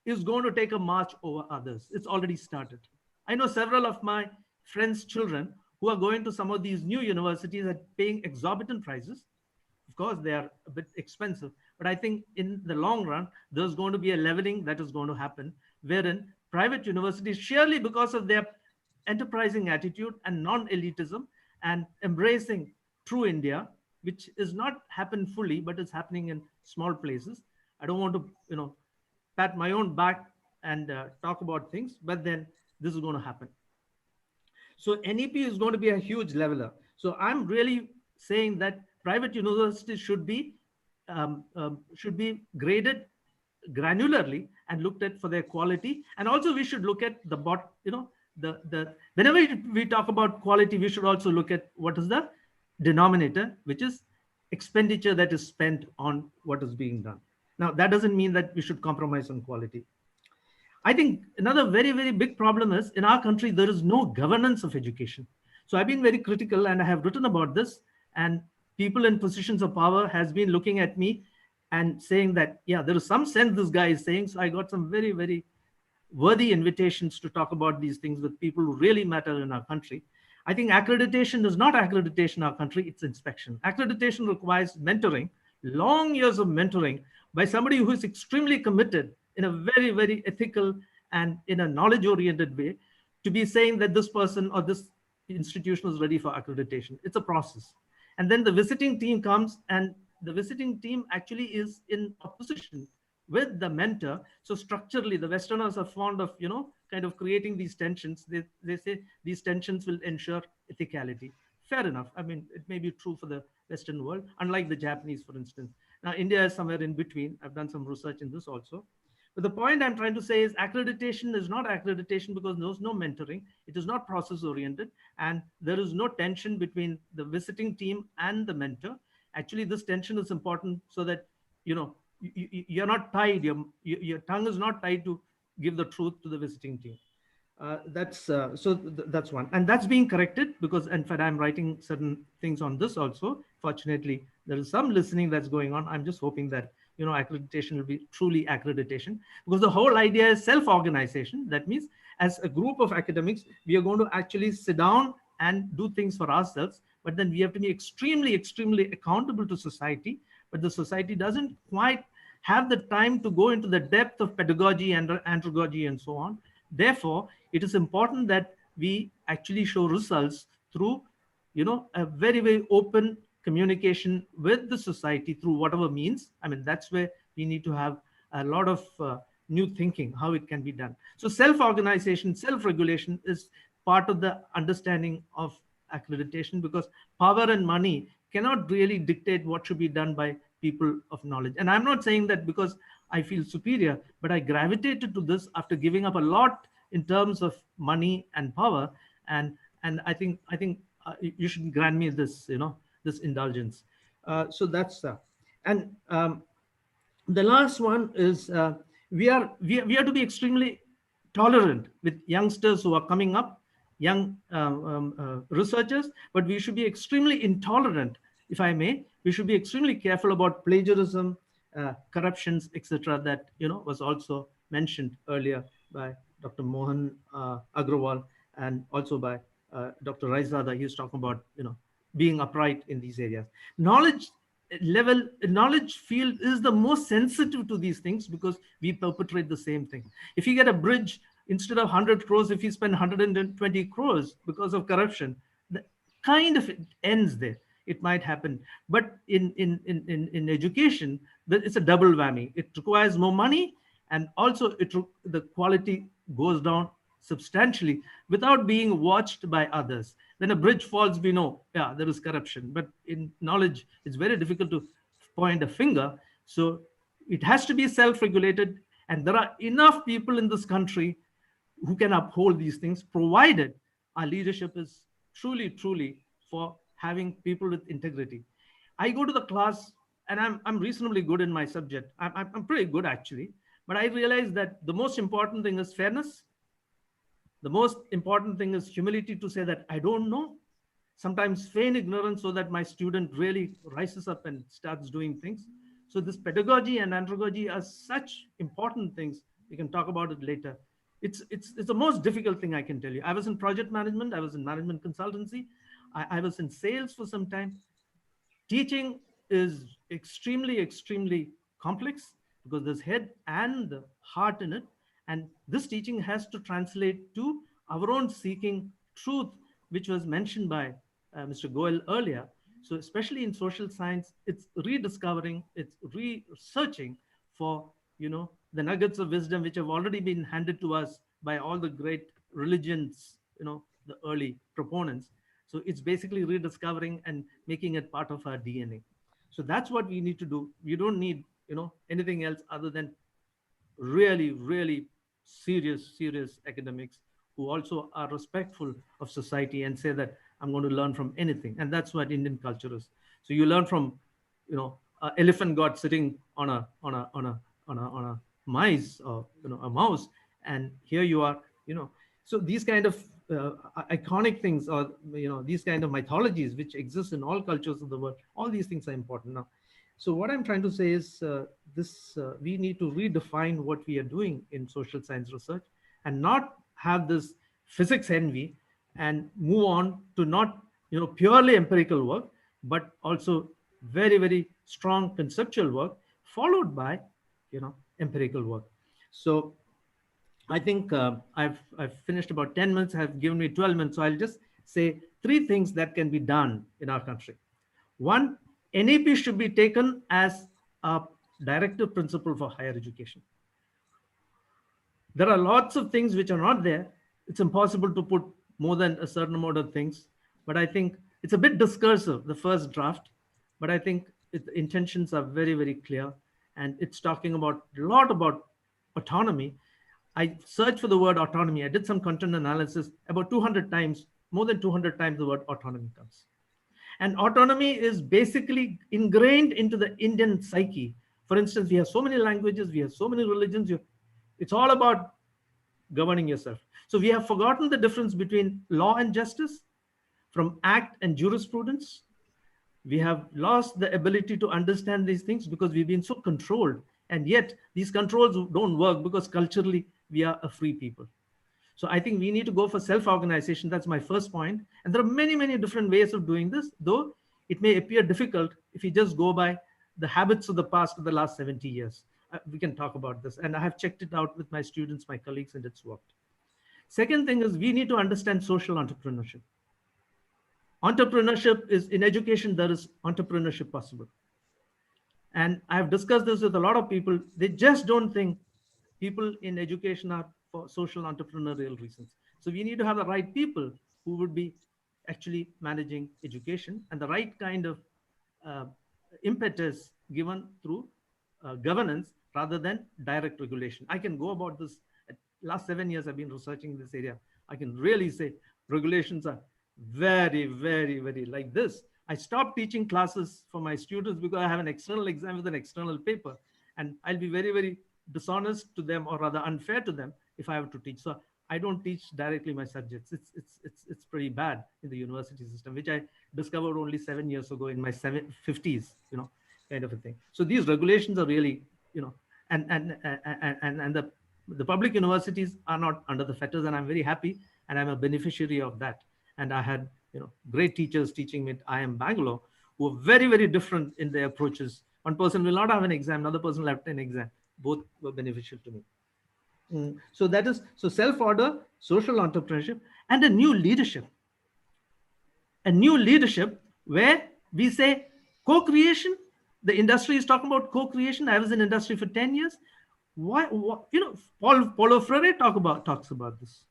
is going to take a march over others. It's already started. I know several of my friends' children who are going to some of these new universities and paying exorbitant prices. Of course, they are a bit expensive, but I think in the long run, there's going to be a leveling that is going to happen, wherein private universities, surely because of their enterprising attitude and non-elitism and embracing true India, which is not happened fully, but is happening in small places. I don't want to, pat my own back and talk about things, but then this is going to happen. So NEP is going to be a huge leveler. So I'm really saying that private universities should be graded granularly and looked at for their quality. And also we should look at the whenever we talk about quality, we should also look at what is the denominator, which is expenditure that is spent on what is being done. Now, that doesn't mean that we should compromise on quality. I think another very, very big problem is in our country, there is no governance of education. So I've been very critical and I have written about this, and people in positions of power has been looking at me and saying that, yeah, there is some sense this guy is saying. So I got some very, very worthy invitations to talk about these things with people who really matter in our country. I think accreditation is not accreditation in our country, it's inspection. Accreditation requires mentoring, long years of mentoring by somebody who is extremely committed in a very, very ethical and in a knowledge-oriented way to be saying that this person or this institution is ready for accreditation. It's a process. And then the visiting team comes, and the visiting team actually is in opposition with the mentor. So structurally, the Westerners are fond of, kind of creating these tensions. They say these tensions will ensure ethicality. Fair enough. I mean, it may be true for the Western world, unlike the Japanese, for instance. Now, India is somewhere in between. I've done some research in this also. But the point I'm trying to say is accreditation is not accreditation because there's no mentoring. It is not process oriented. And there is no tension between the visiting team and the mentor. Actually, this tension is important so that, you're not tied. Your tongue is not tied to give the truth to the visiting team. That's one, and that's being corrected because, in fact, I'm writing certain things on this also. Fortunately, there is some listening that's going on. I'm just hoping that accreditation will be truly accreditation, because the whole idea is self-organization. That means, as a group of academics, we are going to actually sit down and do things for ourselves. But then we have to be extremely, extremely accountable to society. But the society doesn't quite have the time to go into the depth of pedagogy and andragogy and so on. Therefore, it is important that we actually show results through, a very, very open communication with the society through whatever means. I mean, that's where we need to have a lot of new thinking, how it can be done. So self-organization, self-regulation is part of the understanding of accreditation, because power and money cannot really dictate what should be done by people of knowledge. And I'm not saying that because I feel superior, but I gravitated to this after giving up a lot in terms of money and power. And I think you should grant me this, this indulgence. So that's and the last one is we are to be extremely tolerant with youngsters who are coming up young researchers, but we should be extremely intolerant, if I may. We should be extremely careful about plagiarism, corruptions, etc. That was also mentioned earlier by Dr. Mohan Agrawal, and also by Dr. Raizada. He was talking about being upright in these areas. Knowledge field is the most sensitive to these things because we perpetrate the same thing. If you get a bridge, instead of 100 crores, if you spend 120 crores because of corruption, the kind of it ends there. It might happen, but in education, it's a double whammy. It requires more money, and also the quality goes down substantially without being watched by others. When a bridge falls, we know, yeah, there is corruption. But in knowledge, it's very difficult to point a finger. So it has to be self-regulated, and there are enough people in this country who can uphold these things, provided our leadership is truly for having people with integrity. I go to the class and I'm reasonably good in my subject. I'm pretty good actually, but I realize that the most important thing is fairness. The most important thing is humility, to say that I don't know. Sometimes feign ignorance so that my student really rises up and starts doing things. So this pedagogy and andragogy are such important things. We can talk about it later. It's the most difficult thing I can tell you. I was in project management. I was in management consultancy. I was in sales for some time. Teaching is extremely complex because there's head and the heart in it, and this teaching has to translate to our own seeking truth, which was mentioned by Mr. Goel earlier. So especially in social science, it's rediscovering, it's researching for the nuggets of wisdom which have already been handed to us by all the great religions, the early proponents. So it's basically rediscovering and making it part of our DNA. So that's what we need to do. We don't need anything else other than really serious academics who also are respectful of society and say that I'm going to learn from anything. And that's what Indian culture is. So you learn from an elephant god sitting on a mice, or a mouse, and here you are. So these kind of iconic things, or these kind of mythologies which exist in all cultures of the world, all these things are important now. So what I'm trying to say is we need to redefine what we are doing in social science research, and not have this physics envy, and move on to not purely empirical work, but also very strong conceptual work followed by empirical work. So I think I've finished about 10 minutes. I've given me 12 minutes. So I'll just say three things that can be done in our country. One, NEP should be taken as a directive principle for higher education. There are lots of things which are not there. It's impossible to put more than a certain amount of things. But I think it's a bit discursive, the first draft. But I think the intentions are very clear. And it's talking about a lot about autonomy. I searched for the word autonomy. I did some content analysis. About 200 times, more than 200 times the word autonomy comes. And autonomy is basically ingrained into the Indian psyche. For instance, we have so many languages, we have so many religions. It's all about governing yourself. So we have forgotten the difference between law and justice, from act and jurisprudence. We have lost the ability to understand these things because we've been so controlled. And yet these controls don't work because culturally we are a free people. So I think we need to go for self-organization. That's my first point. And there are many different ways of doing this, though it may appear difficult if you just go by the habits of the past of the last 70 years. We can talk about this. And I have checked it out with my students, my colleagues, and it's worked. Second thing is we need to understand social entrepreneurship. Entrepreneurship is, in education, there is entrepreneurship possible. And I've discussed this with a lot of people. They just don't think people in education are for social entrepreneurial reasons. So we need to have the right people who would be actually managing education, and the right kind of impetus given through governance rather than direct regulation. I can go about this. Last 7 years I've been researching this area. I can really say regulations are very like this. I stopped teaching classes for my students because I have an external exam with an external paper, and I'll be very dishonest to them, or rather unfair to them, if I have to teach. So I don't teach directly my subjects. It's pretty bad in the university system, which I discovered only 7 years ago in my 50s, kind of a thing. So these regulations are really, and the public universities are not under the fetters, and I'm very happy, and I'm a beneficiary of that. And I had, great teachers teaching me at IIM Bangalore who were very, very different in their approaches. One person will not have an exam, another person will have an exam. Both were beneficial to me. So that is, so self-order, social entrepreneurship, and a new leadership. A new leadership where we say co-creation. The industry is talking about co-creation. I was in industry for 10 years. Why Paulo Freire talks about this.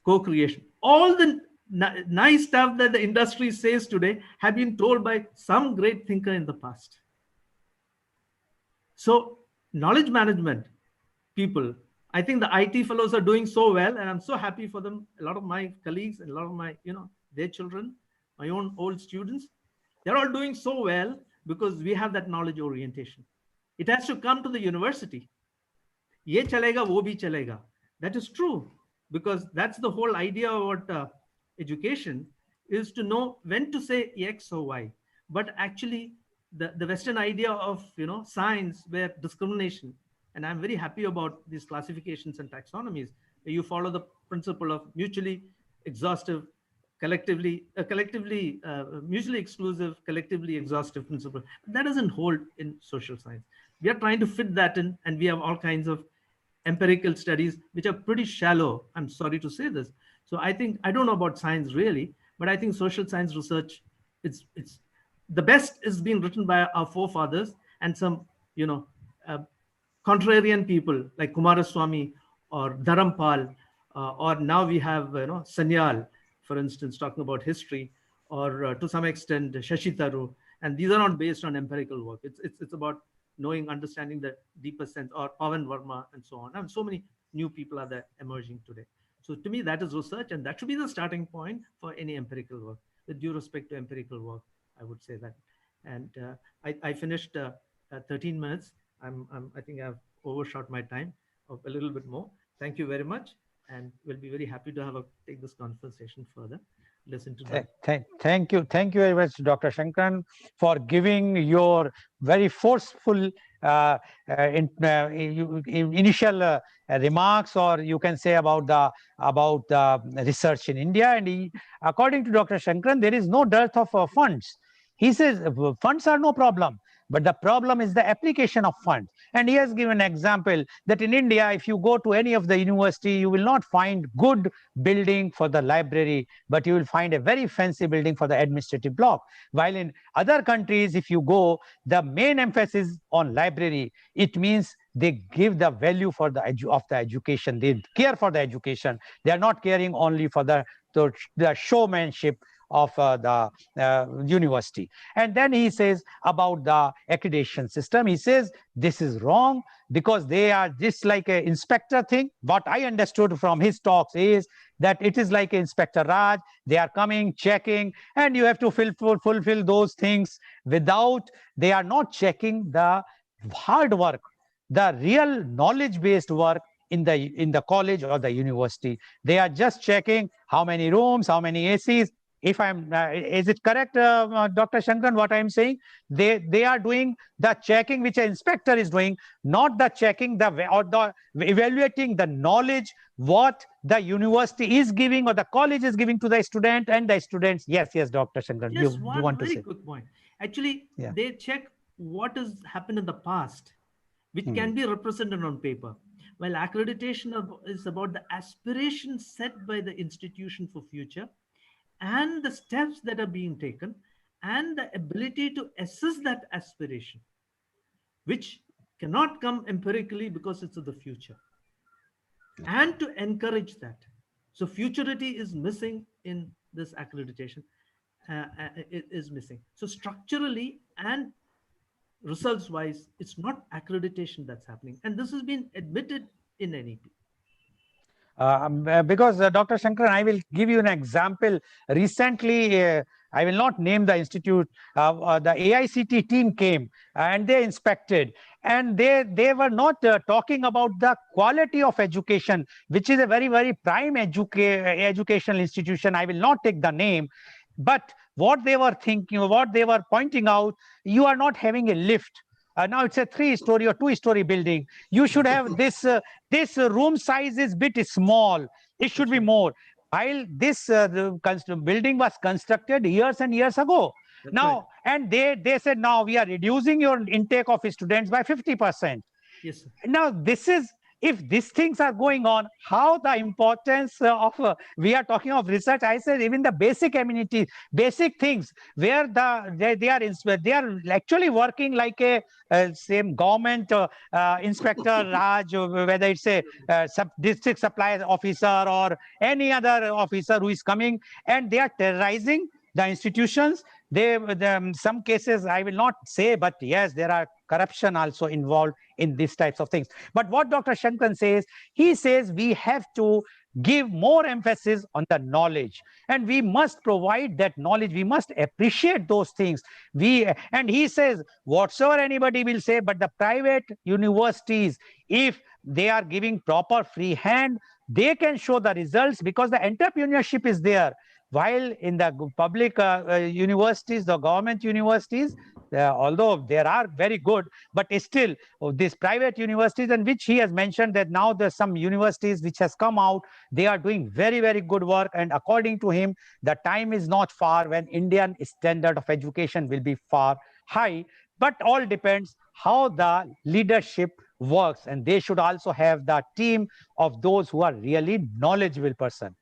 Co-creation. All the nice stuff that the industry says today have been told by some great thinker in the past. So knowledge management people, I think the IT fellows are doing so well, and I'm so happy for them. A lot of my colleagues and a lot of my, their children, my own old students, they're all doing so well because we have that knowledge orientation. It has to come to the university. Ye chalega, wo bhi chalega. That is true, because that's the whole idea about education, is to know when to say X or Y. But actually, the Western idea of science, where discrimination, and I'm very happy about these classifications and taxonomies, where you follow the principle of mutually exhaustive, mutually exclusive, collectively exhaustive principle. But that doesn't hold in social science. We are trying to fit that in, and we have all kinds of empirical studies which are pretty shallow. I'm sorry to say this. So I don't know about science really, but I think social science research, it's the best is being written by our forefathers and some, contrarian people like Kumaraswamy or Dharampal, or now we have Sanyal, for instance, talking about history, or to some extent Shashi Tharoor, and these are not based on empirical work. It's about knowing, understanding the deeper sense, or Pavan Verma and so on. And so many new people are there emerging today. So to me, that is research, and that should be the starting point for any empirical work. With due respect to empirical work, I would say that. And I finished 13 minutes. I think I've overshot my time of a little bit more. Thank you very much, and we'll be very happy to take this conversation further. Listen to that. Thank you very much, Dr. Shankaran, for giving your very forceful initial remarks, or you can say about the research in India. And according to Dr. Shankaran, there is no dearth of funds. He says funds are no problem, but the problem is the application of funds. And he has given an example that in India, if you go to any of the university, you will not find good building for the library, but you will find a very fancy building for the administrative block. While in other countries, if you go, the main emphasis on library, it means they give the value for the education. They care for the education. They are not caring only for the showmanship of the university. And then he says about the accreditation system. He says this is wrong because they are just like an inspector thing. What I understood from his talks is that it is like Inspector Raj. They are coming, checking, and you have to fulfill those things without, they are not checking the hard work, the real knowledge-based work in the college or the university. They are just checking how many rooms, how many ACs. If I'm, is it correct, Dr. Shankaran, what I'm saying? They are doing the checking which an inspector is doing, not the checking or the evaluating the knowledge what the university is giving or the college is giving to the student and the students. Yes, Dr. Shankaran, Just you one want to very say? quick point. Actually, they check what has happened in the past, which can be represented on paper. While accreditation is about the aspirations set by the institution for future, and the steps that are being taken, and the ability to assess that aspiration, which cannot come empirically because it's of the future, and to encourage that. So futurity is missing in this accreditation. It is missing. So structurally and results wise, it's not accreditation that's happening, and this has been admitted in NEP. Because Dr. Shankaran, I will give you an example. Recently, I will not name the institute, the AICT team came and they inspected. and they were not talking about the quality of education, which is a very, very prime educational institution. I will not take the name, but what they were thinking, what they were pointing out, you are not having a lift. Now it's a 3-story or 2-story building. You should have this room size is bit small. It should be more. While this building was constructed years and years ago. That's Now, and they said, now we are reducing your intake of students by 50%. Yes, sir. Now, this is, if these things are going on, how the importance of we are talking of research. I said even the basic amenities, basic things where they are actually working like a same government inspector Raj, or whether it's a district supply officer or any other officer who is coming, and they are terrorizing the institutions. Some cases I will not say, but yes, there are corruption also involved in these types of things. But what Dr. Shankran says, he says we have to give more emphasis on the knowledge, and we must provide that knowledge. We must appreciate those things. And he says, whatsoever anybody will say, but the private universities, if they are giving proper free hand, they can show the results because the entrepreneurship is there. While in the public universities, the government universities, although there are very good, but still these private universities, and which he has mentioned that now there's some universities which has come out, they are doing very, very good work. And according to him, the time is not far when Indian standard of education will be far high. But all depends how the leadership works, and they should also have the team of those who are really knowledgeable person.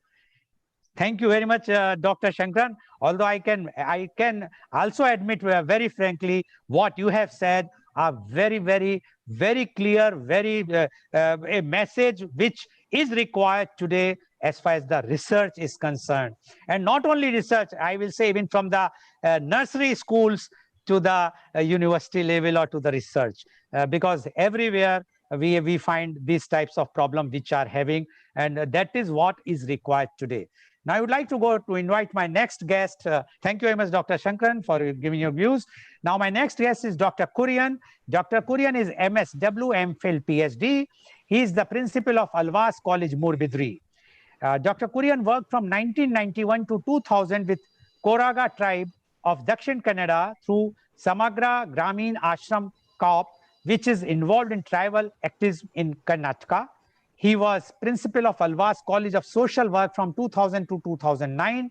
Thank you very much, Dr. Shankran. Although I can also admit very frankly, what you have said are very, very, very clear, very a message which is required today as far as the research is concerned. And not only research, I will say even from the nursery schools to the university level or to the research, because everywhere we find these types of problems which are having, and that is what is required today. Now, I would like to invite my next guest. Thank you very much, Dr. Shankran, for giving your views. Now, my next guest is Dr. Kurian. Dr. Kurian is MSW, MPhil, PhD. He is the principal of Alvas College, Murbidri. Dr. Kurian worked from 1991 to 2000 with Koraga tribe of Dakshin Kannada through Samagra Gramin Ashram Corp, which is involved in tribal activism in Karnataka. He was principal of Alvas College of Social Work from 2000 to 2009.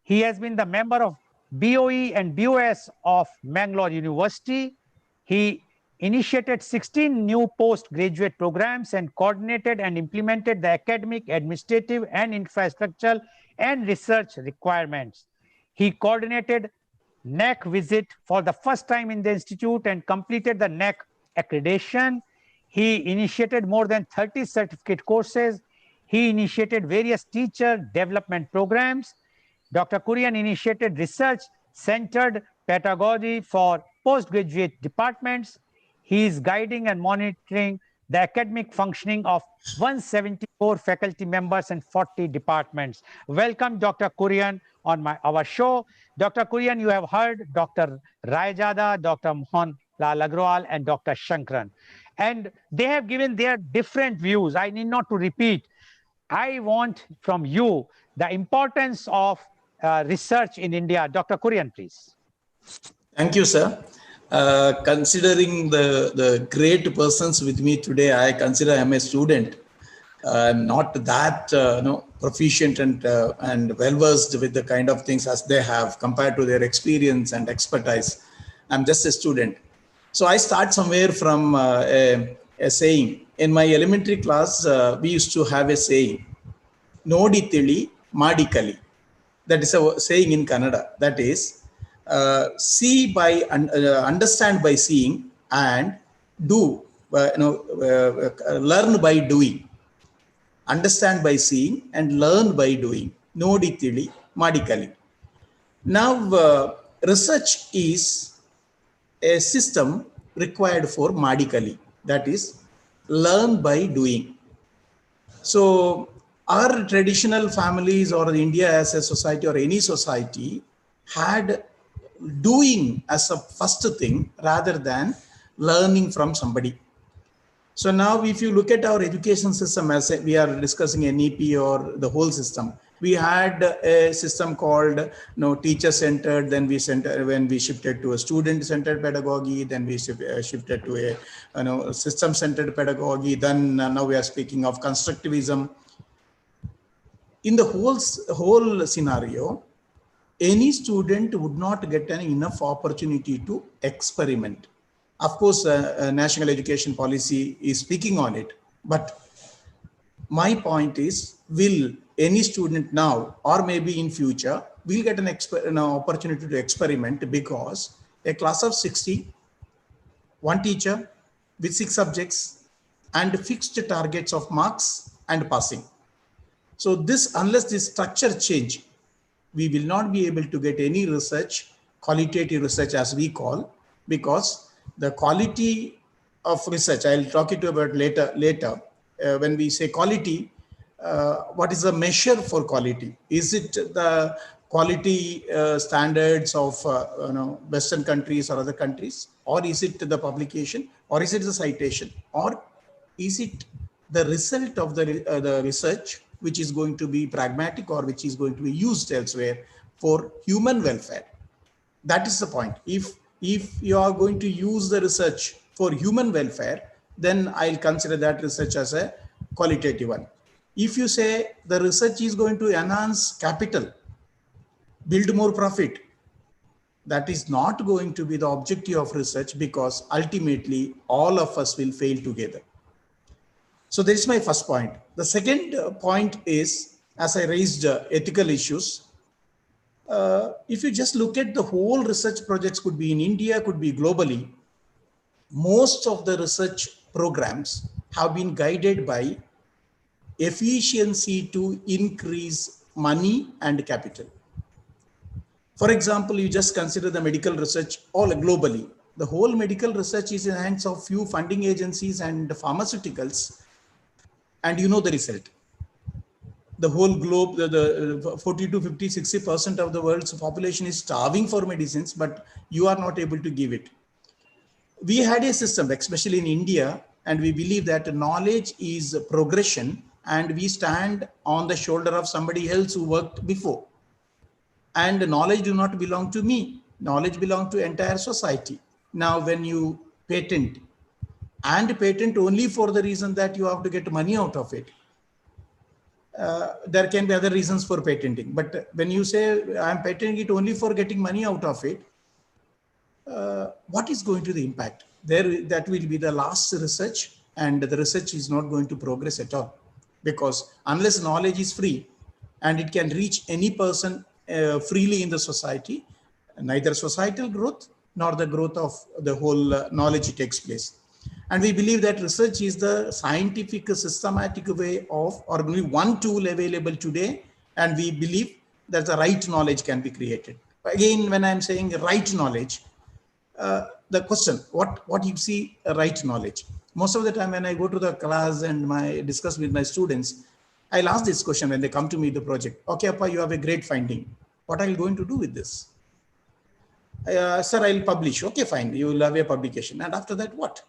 He has been the member of BOE and BOS of Mangalore University. He initiated 16 new postgraduate programs and coordinated and implemented the academic, administrative, and infrastructural and research requirements. He coordinated NAC visit for the first time in the institute and completed the NAC accreditation. He initiated more than 30 certificate courses. He initiated various teacher development programs. Dr. Kurian initiated research-centered pedagogy for postgraduate departments. He is guiding and monitoring the academic functioning of 174 faculty members and 40 departments. Welcome, Dr. Kurian, on our show. Dr. Kurian, you have heard Dr. Raijada, Dr. Mohan Lal Agrawal, and Dr. Shankran. And they have given their different views. I need not to repeat. I want from you the importance of research in India. Dr. Kurian, please. Thank you, sir. Considering the great persons with me today, I consider I'm a student. I'm not that proficient and well-versed with the kind of things as they have compared to their experience and expertise. I'm just a student. So I start somewhere from a saying. In my elementary class, we used to have a saying, Nodi tili, Madi kali. That is a saying in Kannada. That is, see by, understand by seeing, and do, learn by doing. Understand by seeing and learn by doing. Nodi tili, Madi kali. Now, research is a system required for Madikali, that is, learn by doing. So our traditional families or India as a society or any society had doing as a first thing rather than learning from somebody. So now if you look at our education system, as we are discussing NEP or the whole system, we had a system called teacher centered, then when we shifted to a student centered pedagogy, then we shifted to a system centered pedagogy, then now we are speaking of constructivism. In the whole scenario, any student would not get enough opportunity to experiment. Of course, national education policy is speaking on it, but my point is, will any student now or maybe in future will get an opportunity to experiment, because a class of 60, one teacher with 6 subjects and fixed targets of marks and passing. So this, unless this structure change, we will not be able to get any research, qualitative research as we call, because the quality of research, I'll talk it about later. When we say quality, what is the measure for quality? Is it the quality standards of Western countries or other countries, or is it the publication, or is it the citation, or is it the result of the research which is going to be pragmatic or which is going to be used elsewhere for human welfare? That is the point. If you are going to use the research for human welfare, then I'll consider that research as a qualitative one. If you say the research is going to enhance capital, build more profit, that is not going to be the objective of research, because ultimately all of us will fail together. So this is my first point. The second point is, as I raised ethical issues, if you just look at the whole research projects, could be in India, could be globally, most of the research programs have been guided by efficiency to increase money and capital. For example, you just consider the medical research all globally. The whole medical research is in the hands of few funding agencies and pharmaceuticals, and you know the result. The whole globe, the 40 to 50, 60% of the world's population is starving for medicines, but you are not able to give it. We had a system, especially in India, and we believe that knowledge is progression, and we stand on the shoulder of somebody else who worked before. And knowledge do not belong to me. Knowledge belongs to entire society. Now, when you patent, and patent only for the reason that you have to get money out of it, there can be other reasons for patenting. But when you say I'm patenting it only for getting money out of it, what is going to the impact? That will be the last research, and the research is not going to progress at all, because unless knowledge is free and it can reach any person freely in the society, neither societal growth nor the growth of the whole knowledge takes place. And we believe that research is the scientific, systematic way of, or only one tool available today, and we believe that the right knowledge can be created. Again, when I'm saying right knowledge, the question, what you see right knowledge? Most of the time when I go to the class and discuss with my students, I'll ask this question when they come to me the project. Okay, Appa, you have a great finding. What are you going to do with this? Sir, I'll publish. Okay, fine. You will have a publication. And after that, what?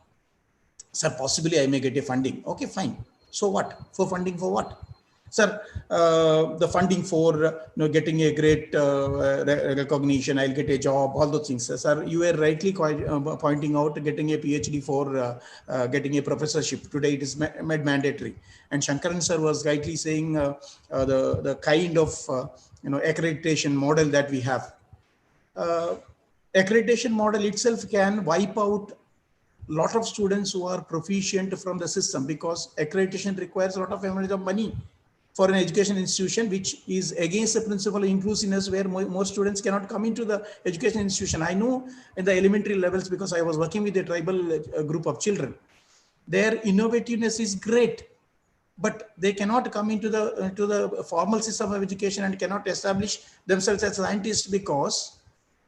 Sir, possibly I may get a funding. Okay, fine. So what? For funding for what? Sir, the funding for getting a great recognition, I'll get a job, all those things. Sir, you were rightly pointing out getting a PhD for getting a professorship. Today it is made mandatory. And Shankaran sir was rightly saying the kind of accreditation model that we have. Accreditation model itself can wipe out a lot of students who are proficient from the system, because accreditation requires a lot of amount of money for an education institution, which is against the principle of inclusiveness, where more students cannot come into the education institution. I know in the elementary levels, because I was working with a tribal group of children, their innovativeness is great, but they cannot come into the formal system of education and cannot establish themselves as scientists, because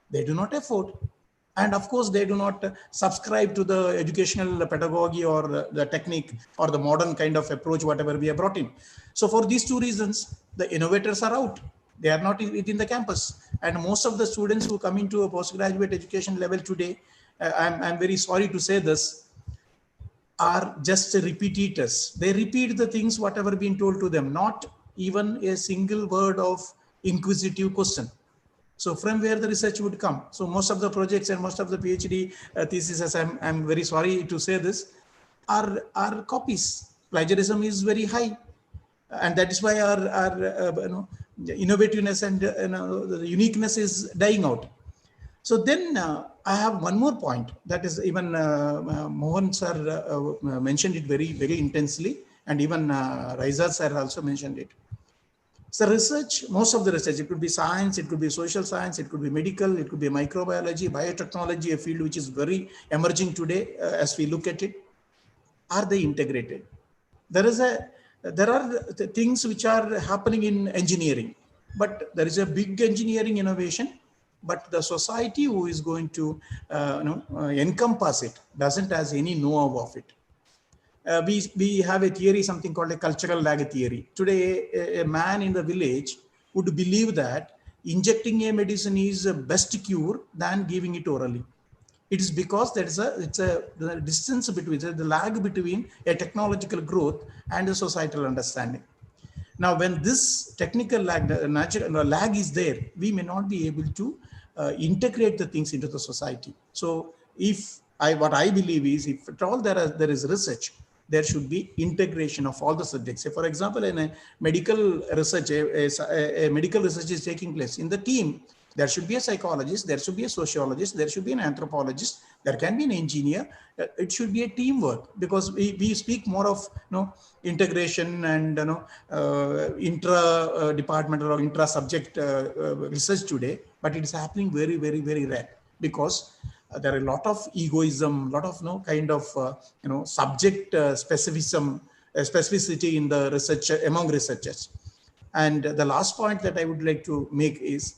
they do not afford. And of course, they do not subscribe to the educational pedagogy or the technique or the modern kind of approach, whatever we have brought in. So for these two reasons, the innovators are out. They are not within the campus. And most of the students who come into a postgraduate education level today, I'm very sorry to say this, are just repeaters. They repeat the things whatever been told to them, not even a single word of inquisitive question. So from where the research would come? So most of the projects and most of the PhD theses, I'm very sorry to say this, are copies. Plagiarism is very high, and that is why our innovativeness and the uniqueness is dying out. So then I have one more point that is even Mohan sir mentioned it very intensely, and even Raisa sir also mentioned it. So research, most of the research, it could be science, it could be social science, it could be medical, it could be microbiology, biotechnology, a field which is very emerging today as we look at it. Are they integrated? There are things which are happening in engineering, but there is a big engineering innovation, but the society who is going to encompass it doesn't has any know of it. We have a theory, something called a cultural lag theory. Today, a man in the village would believe that injecting a medicine is a best cure than giving it orally. It is because there is the distance between the lag between a technological growth and a societal understanding. Now, when this technical lag, the natural lag is there, we may not be able to integrate the things into the society. So, what I believe is, if at all there is research, there should be integration of all the subjects. Say, for example, in a medical research, a medical research is taking place in the team. There should be a psychologist, there should be a sociologist, there should be an anthropologist, there can be an engineer. It should be a teamwork, because we speak more of integration and intra departmental or intra subject research today, but it is happening very rare, because there are a lot of egoism, lot of kind of subject specificity in the research among researchers. And the last point that I would like to make is,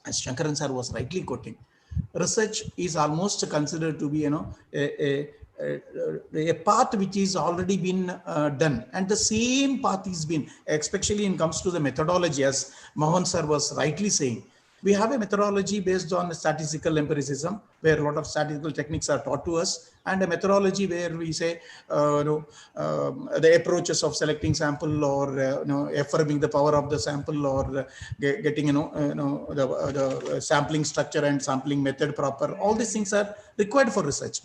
as Shankaran sir was rightly quoting, research is almost considered to be a path which is already been done, and the same path is been, especially in comes to the methodology, as Mohan sir was rightly saying. We have a methodology based on statistical empiricism, where a lot of statistical techniques are taught to us, and a methodology where we say the approaches of selecting sample, or affirming the power of the sample, or getting the sampling structure and sampling method proper. All these things are required for research.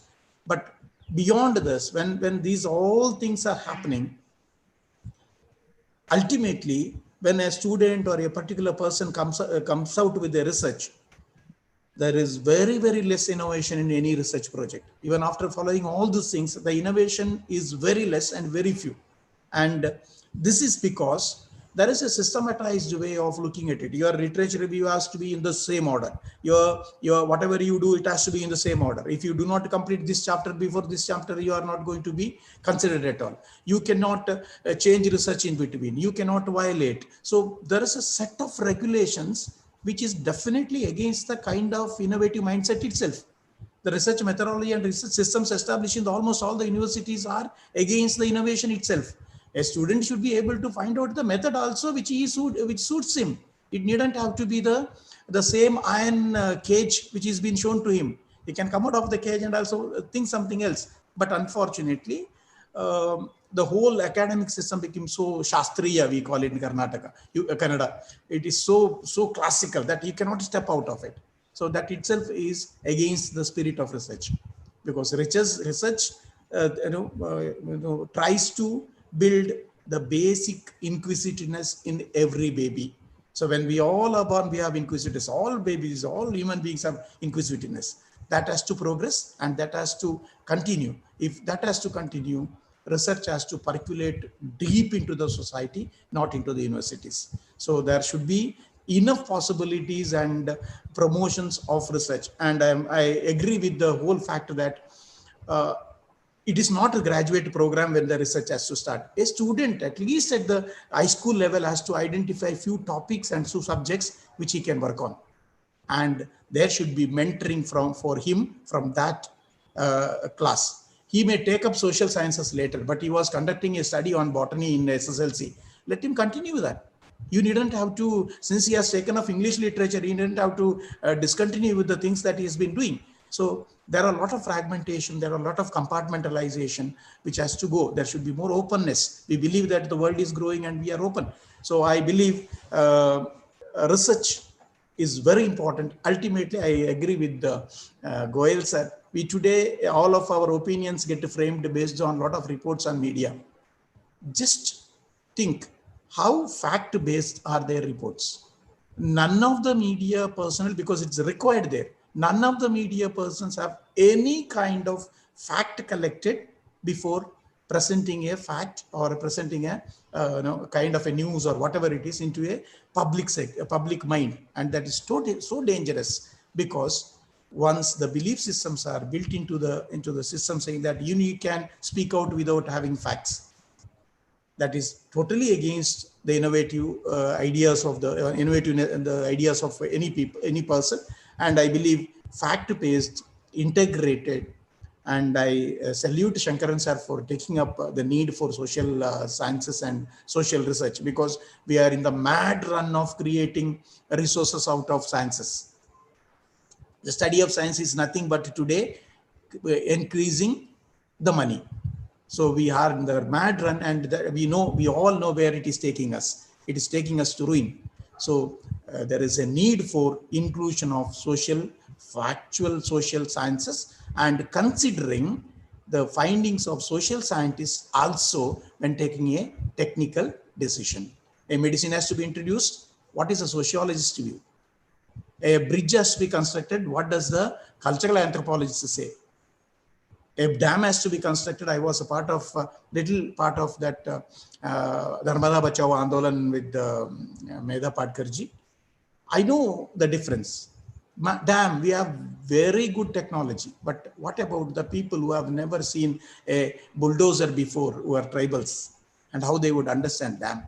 But beyond this, when these all things are happening, ultimately, when a student or a particular person comes out with a research, there is very less innovation in any research project. Even after following all these things, the innovation is very less and very few. And this is because there is a systematized way of looking at it. Your literature review has to be in the same order. Your whatever you do, it has to be in the same order. If you do not complete this chapter before this chapter, you are not going to be considered at all. You cannot change research in between. You cannot violate. So there is a set of regulations which is definitely against the kind of innovative mindset itself. The research methodology and research systems established in almost all the universities are against the innovation itself. A student should be able to find out the method also which suits him. It needn't have to be the same iron cage which is being shown to him. He can come out of the cage and also think something else. But unfortunately, the whole academic system became so Shastriya, we call it in Karnataka, Kannada. It is so classical that you cannot step out of it. So that itself is against the spirit of research, because research tries to build the basic inquisitiveness in every baby. So when we all are born, we have inquisitiveness. All babies, all human beings have inquisitiveness. That has to progress, and that has to continue. If that has to continue, research has to percolate deep into the society, not into the universities. So there should be enough possibilities and promotions of research. And I agree with the whole fact that it is not a graduate program when the research has to start. A student, at least at the high school level, has to identify a few topics and few subjects which he can work on. And there should be mentoring for him from that class. He may take up social sciences later, but he was conducting a study on botany in SSLC. Let him continue that. You needn't have to, since he has taken up English literature, he needn't have to discontinue with the things that he has been doing. So there are a lot of fragmentation, there are a lot of compartmentalization which has to go. There should be more openness. We believe that the world is growing and we are open. So I believe research is very important. Ultimately, I agree with Goel sir. We today, all of our opinions get framed based on a lot of reports on media. Just think, how fact-based are their reports? None of the media personnel, because it's required there, none of the media persons have any kind of fact collected before presenting a fact or presenting a kind of a news or whatever it is into a public mind. And that is totally so dangerous, because once the belief systems are built into the system, saying that you can speak out without having facts, that is totally against the innovative ideas of the ideas of any person. And I believe fact based, integrated, and I salute Shankaran sir for taking up the need for social sciences and social research, because we are in the mad run of creating resources out of sciences. The study of science is nothing but today increasing the money. So we are in the mad run, and we all know where it is taking us. It is taking us to ruin. So there is a need for inclusion of factual social sciences, and considering the findings of social scientists also when taking a technical decision. A medicine has to be introduced. What is a sociologist view? A bridge has to be constructed. What does the cultural anthropologist say? A dam has to be constructed. I was a little part of that Narmada Bachao Andolan with Medha Padkarji. I know the difference. Dam, we have very good technology, but what about the people who have never seen a bulldozer before, who are tribals, and how they would understand dam?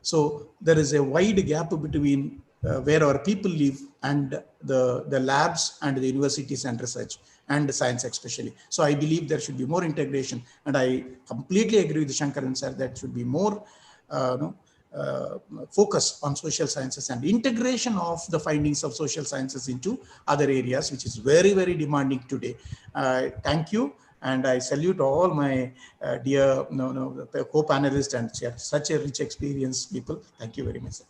So there is a wide gap between where our people live and the labs and the universities and research and science especially. So I believe there should be more integration, and I completely agree with Shankaran sir that should be more focus on social sciences and integration of the findings of social sciences into other areas, which is very, very demanding today. Thank you. And I salute all my dear co-panelists and such a rich experience people. Thank you very much, sir.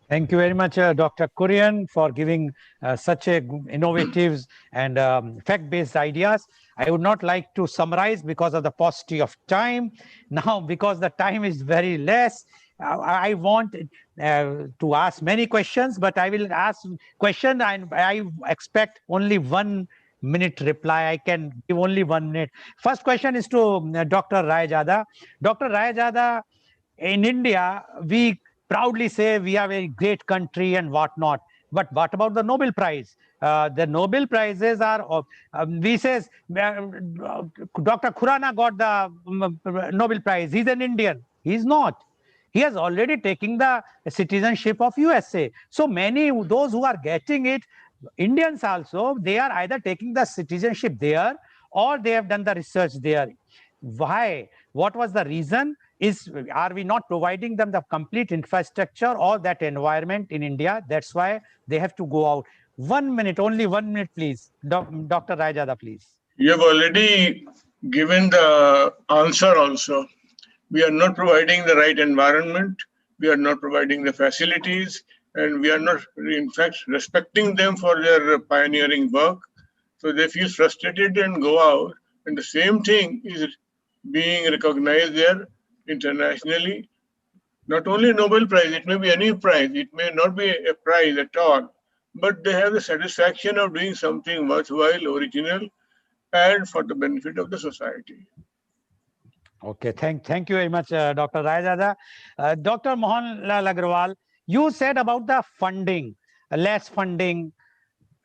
Thank you very much, Dr. Kurian, for giving such a innovative and fact-based ideas. I would not like to summarize because of the paucity of time. Now, because the time is very less, I want to ask many questions, but I will ask question and I expect only 1 minute reply. I can give only 1 minute. First question is to Dr. Rayajada. Dr. Rayajada, in India, we proudly say we are a great country and whatnot. But what about the Nobel Prize? The Nobel Prizes are, we says, Dr. Khurana got the Nobel Prize. He's an Indian. He's not. He has already taken the citizenship of USA. So many, those who are getting it, Indians also, they are either taking the citizenship there or they have done the research there. Why? What was the reason? Are we not providing them the complete infrastructure or that environment in India? That's why they have to go out. 1 minute, only 1 minute, please. Dr. Rajada, please. You have already given the answer also. We are not providing the right environment. We are not providing the facilities, and we are not, in fact, respecting them for their pioneering work. So they feel frustrated and go out. And the same thing is being recognized there internationally. Not only Nobel Prize, it may be any prize. It may not be a prize at all. But they have the satisfaction of doing something worthwhile, original, and for the benefit of the society. Okay, thank you very much, Dr. Rajada. Dr. Mohanlal Agrawal, you said about the funding, less funding.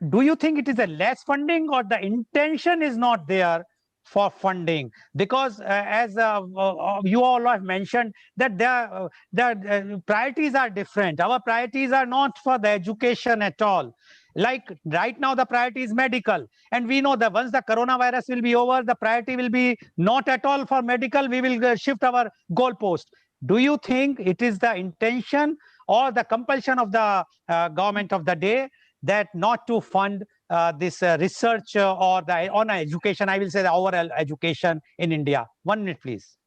Do you think it is a less funding or the intention is not there for funding? Because as you all have mentioned that the priorities are different. Our priorities are not for the education at all. Like right now, the priority is medical. And we know that once the coronavirus will be over, the priority will be not at all for medical. We will shift our goalpost. Do you think it is the intention or the compulsion of the government of the day that not to fund this research or the on education, I will say the overall education in India? 1 minute, please.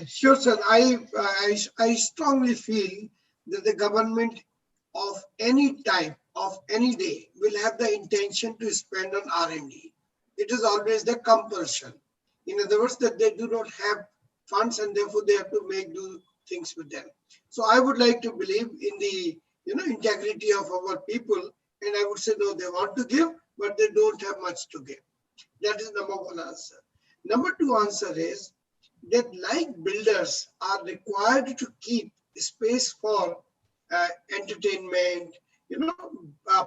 Sure, sir. I strongly feel that the government of any type, of any day, will have the intention to spend on R&D. It is always the compulsion. In other words, that they do not have funds and therefore they have to do things with them. So I would like to believe in the integrity of our people, and I would say no, they want to give, but they don't have much to give. That is number one answer. Number two answer is that like builders are required to keep space for entertainment,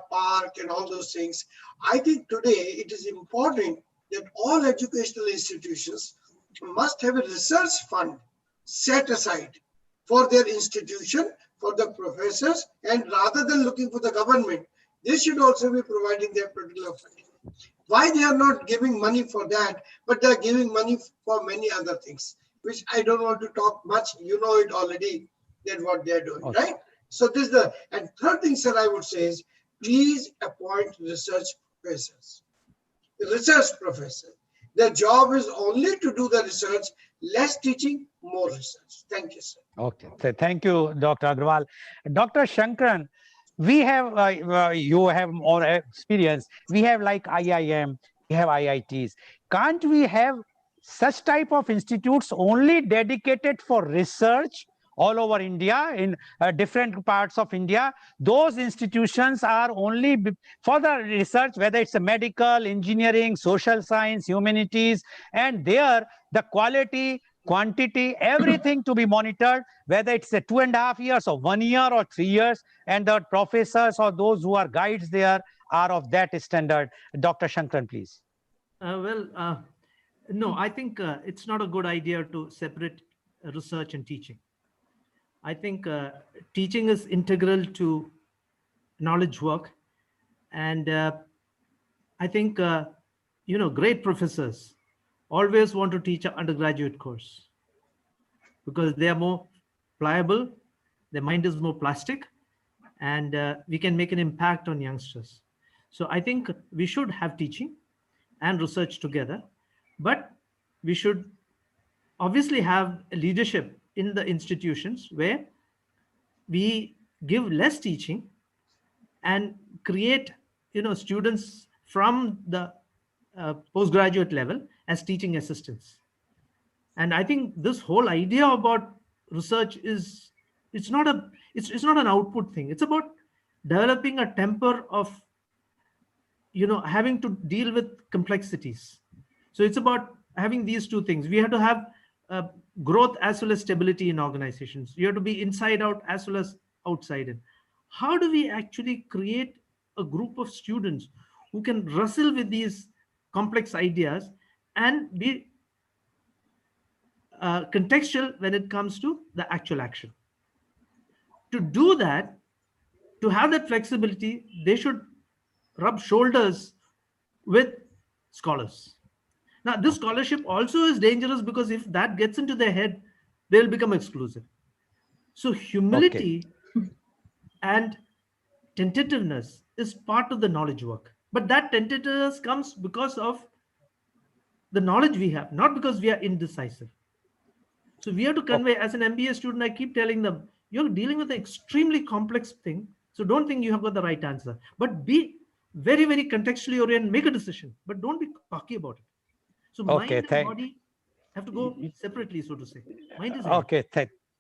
park and all those things. I think today it is important that all educational institutions must have a research fund set aside for their institution, for the professors, and rather than looking for the government, they should also be providing their particular funding. Why they are not giving money for that, but they are giving money for many other things, which I don't want to talk much. You know it already, that what they are doing, Okay. right? So this is the, and third thing, sir, I would say is, please appoint research professors. Research professor. Their job is only to do the research, less teaching, more research. Thank you, sir. Okay, thank you, Dr. Agrawal. Dr. Shankaran, we have, you have more experience. We have like IIM, we have IITs. Can't we have such type of institutes only dedicated for research all over India, in different parts of India? Those institutions are only for the research, whether it's a medical, engineering, social science, humanities, and there the quality, quantity, everything to be monitored, whether it's a 2.5 years or 1 year or 3 years, and the professors or those who are guides there are of that standard. Dr. Shankaran, please. No, I think it's not a good idea to separate research and teaching. I think teaching is integral to knowledge work. And I think, great professors always want to teach an undergraduate course because they are more pliable, their mind is more plastic, and we can make an impact on youngsters. So I think we should have teaching and research together, but we should obviously have leadership in the institutions where we give less teaching and create students from the postgraduate level as teaching assistants. And I think this whole idea about research is, it's not an output thing. It's about developing a temper of having to deal with complexities. So it's about having these two things. We have to have growth as well as stability in organizations. You have to be inside out as well as outside in. How do we actually create a group of students who can wrestle with these complex ideas and be contextual when it comes to the actual action? To do that, to have that flexibility, they should rub shoulders with scholars. Now, this scholarship also is dangerous because if that gets into their head, they'll become exclusive. So humility and tentativeness is part of the knowledge work. But that tentativeness comes because of the knowledge we have, not because we are indecisive. So we have to convey, as an MBA student, I keep telling them, you're dealing with an extremely complex thing. So don't think you have got the right answer, but be very, very contextually oriented, make a decision, but don't be cocky about it. So mind and body have to go separately, so to say. Mind is okay.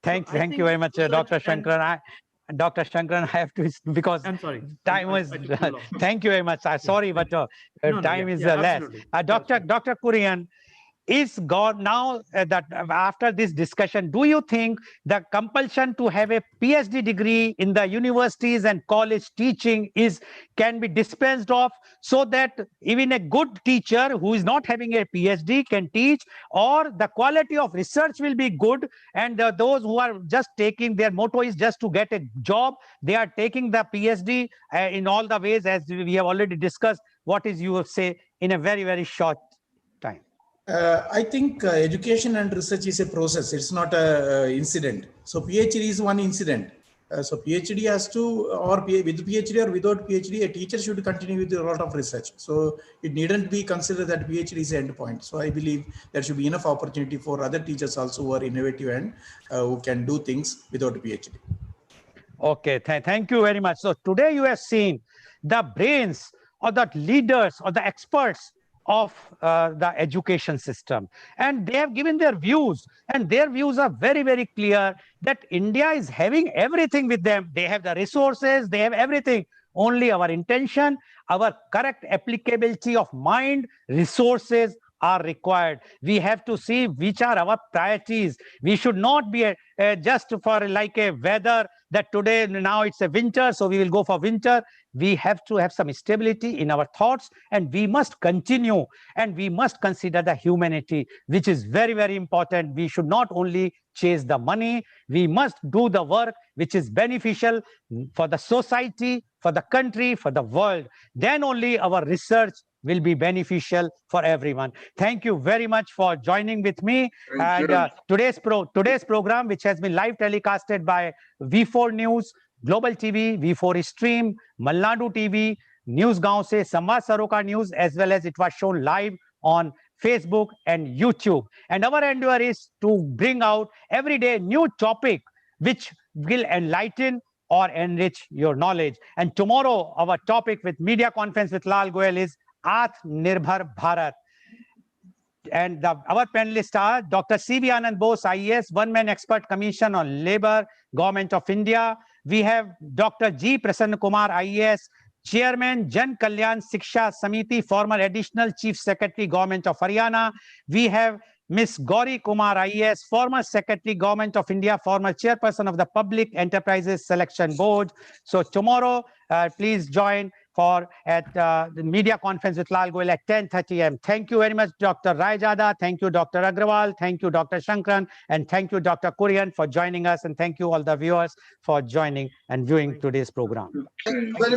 Thank you very much, Dr. Shankaran. Dr. Shankaran, I have to, because I'm sorry. Time was. Thank you very much. Sorry, but time is less. Dr. Kurian, is God now that after this discussion, do you think the compulsion to have a PhD degree in the universities and college teaching can be dispensed of, so that even a good teacher who is not having a PhD can teach, or the quality of research will be good, and those who are just taking, their motto is just to get a job, they are taking the PhD in all the ways, as we have already discussed? What is you say in a very, very short time? I think education and research is a process. It's not an incident. So PhD is one incident. So PhD has to, with PhD or without PhD, a teacher should continue with a lot of research. So it needn't be considered that PhD is the end point. So I believe there should be enough opportunity for other teachers also who are innovative and who can do things without a PhD. Okay, thank you very much. So today you have seen the brains or the leaders or the experts of the education system, and they have given their views, and their views are very, very clear that India is having everything with them. They have the resources, they have everything. Only our intention, our correct applicability of mind, resources are required. We have to see which are our priorities. We should not be just for like a weather that today now it's a winter, so we will go for winter. We have to have some stability in our thoughts, and we must continue, and we must consider the humanity, which is very, very important. We should not only chase the money, we must do the work which is beneficial for the society, for the country, for the world. Then only our research will be beneficial for everyone. Thank you very much for joining with me. Thank And you. today's program, which has been live telecasted by V4 News, Global TV, V4 Stream, Malnadu TV, News Gaon se, Samvad Saroka News, as well as it was shown live on Facebook and YouTube. And our endeavor is to bring out every day new topic which will enlighten or enrich your knowledge. And tomorrow, our topic with media conference with Lal Goel is Atmanirbhar Bharat. And our panelists are Dr. C.V. Anand Bose, IAS, one-man expert commission on labor, Government of India. We have Dr. G. Prasanna Kumar, IAS, Chairman, Jan Kalyan Siksha Samiti, former Additional Chief Secretary, Government of Haryana. We have Ms. Gauri Kumar, IAS, former Secretary, Government of India, former Chairperson of the Public Enterprises Selection Board. So tomorrow, please join at the media conference with Lal Goel at 10:30 a.m. Thank you very much, Dr. Raijada. Thank you, Dr. Agrawal. Thank you, Dr. Shankran. And thank you, Dr. Kurian, for joining us. And thank you all the viewers for joining and viewing today's program. Thank you very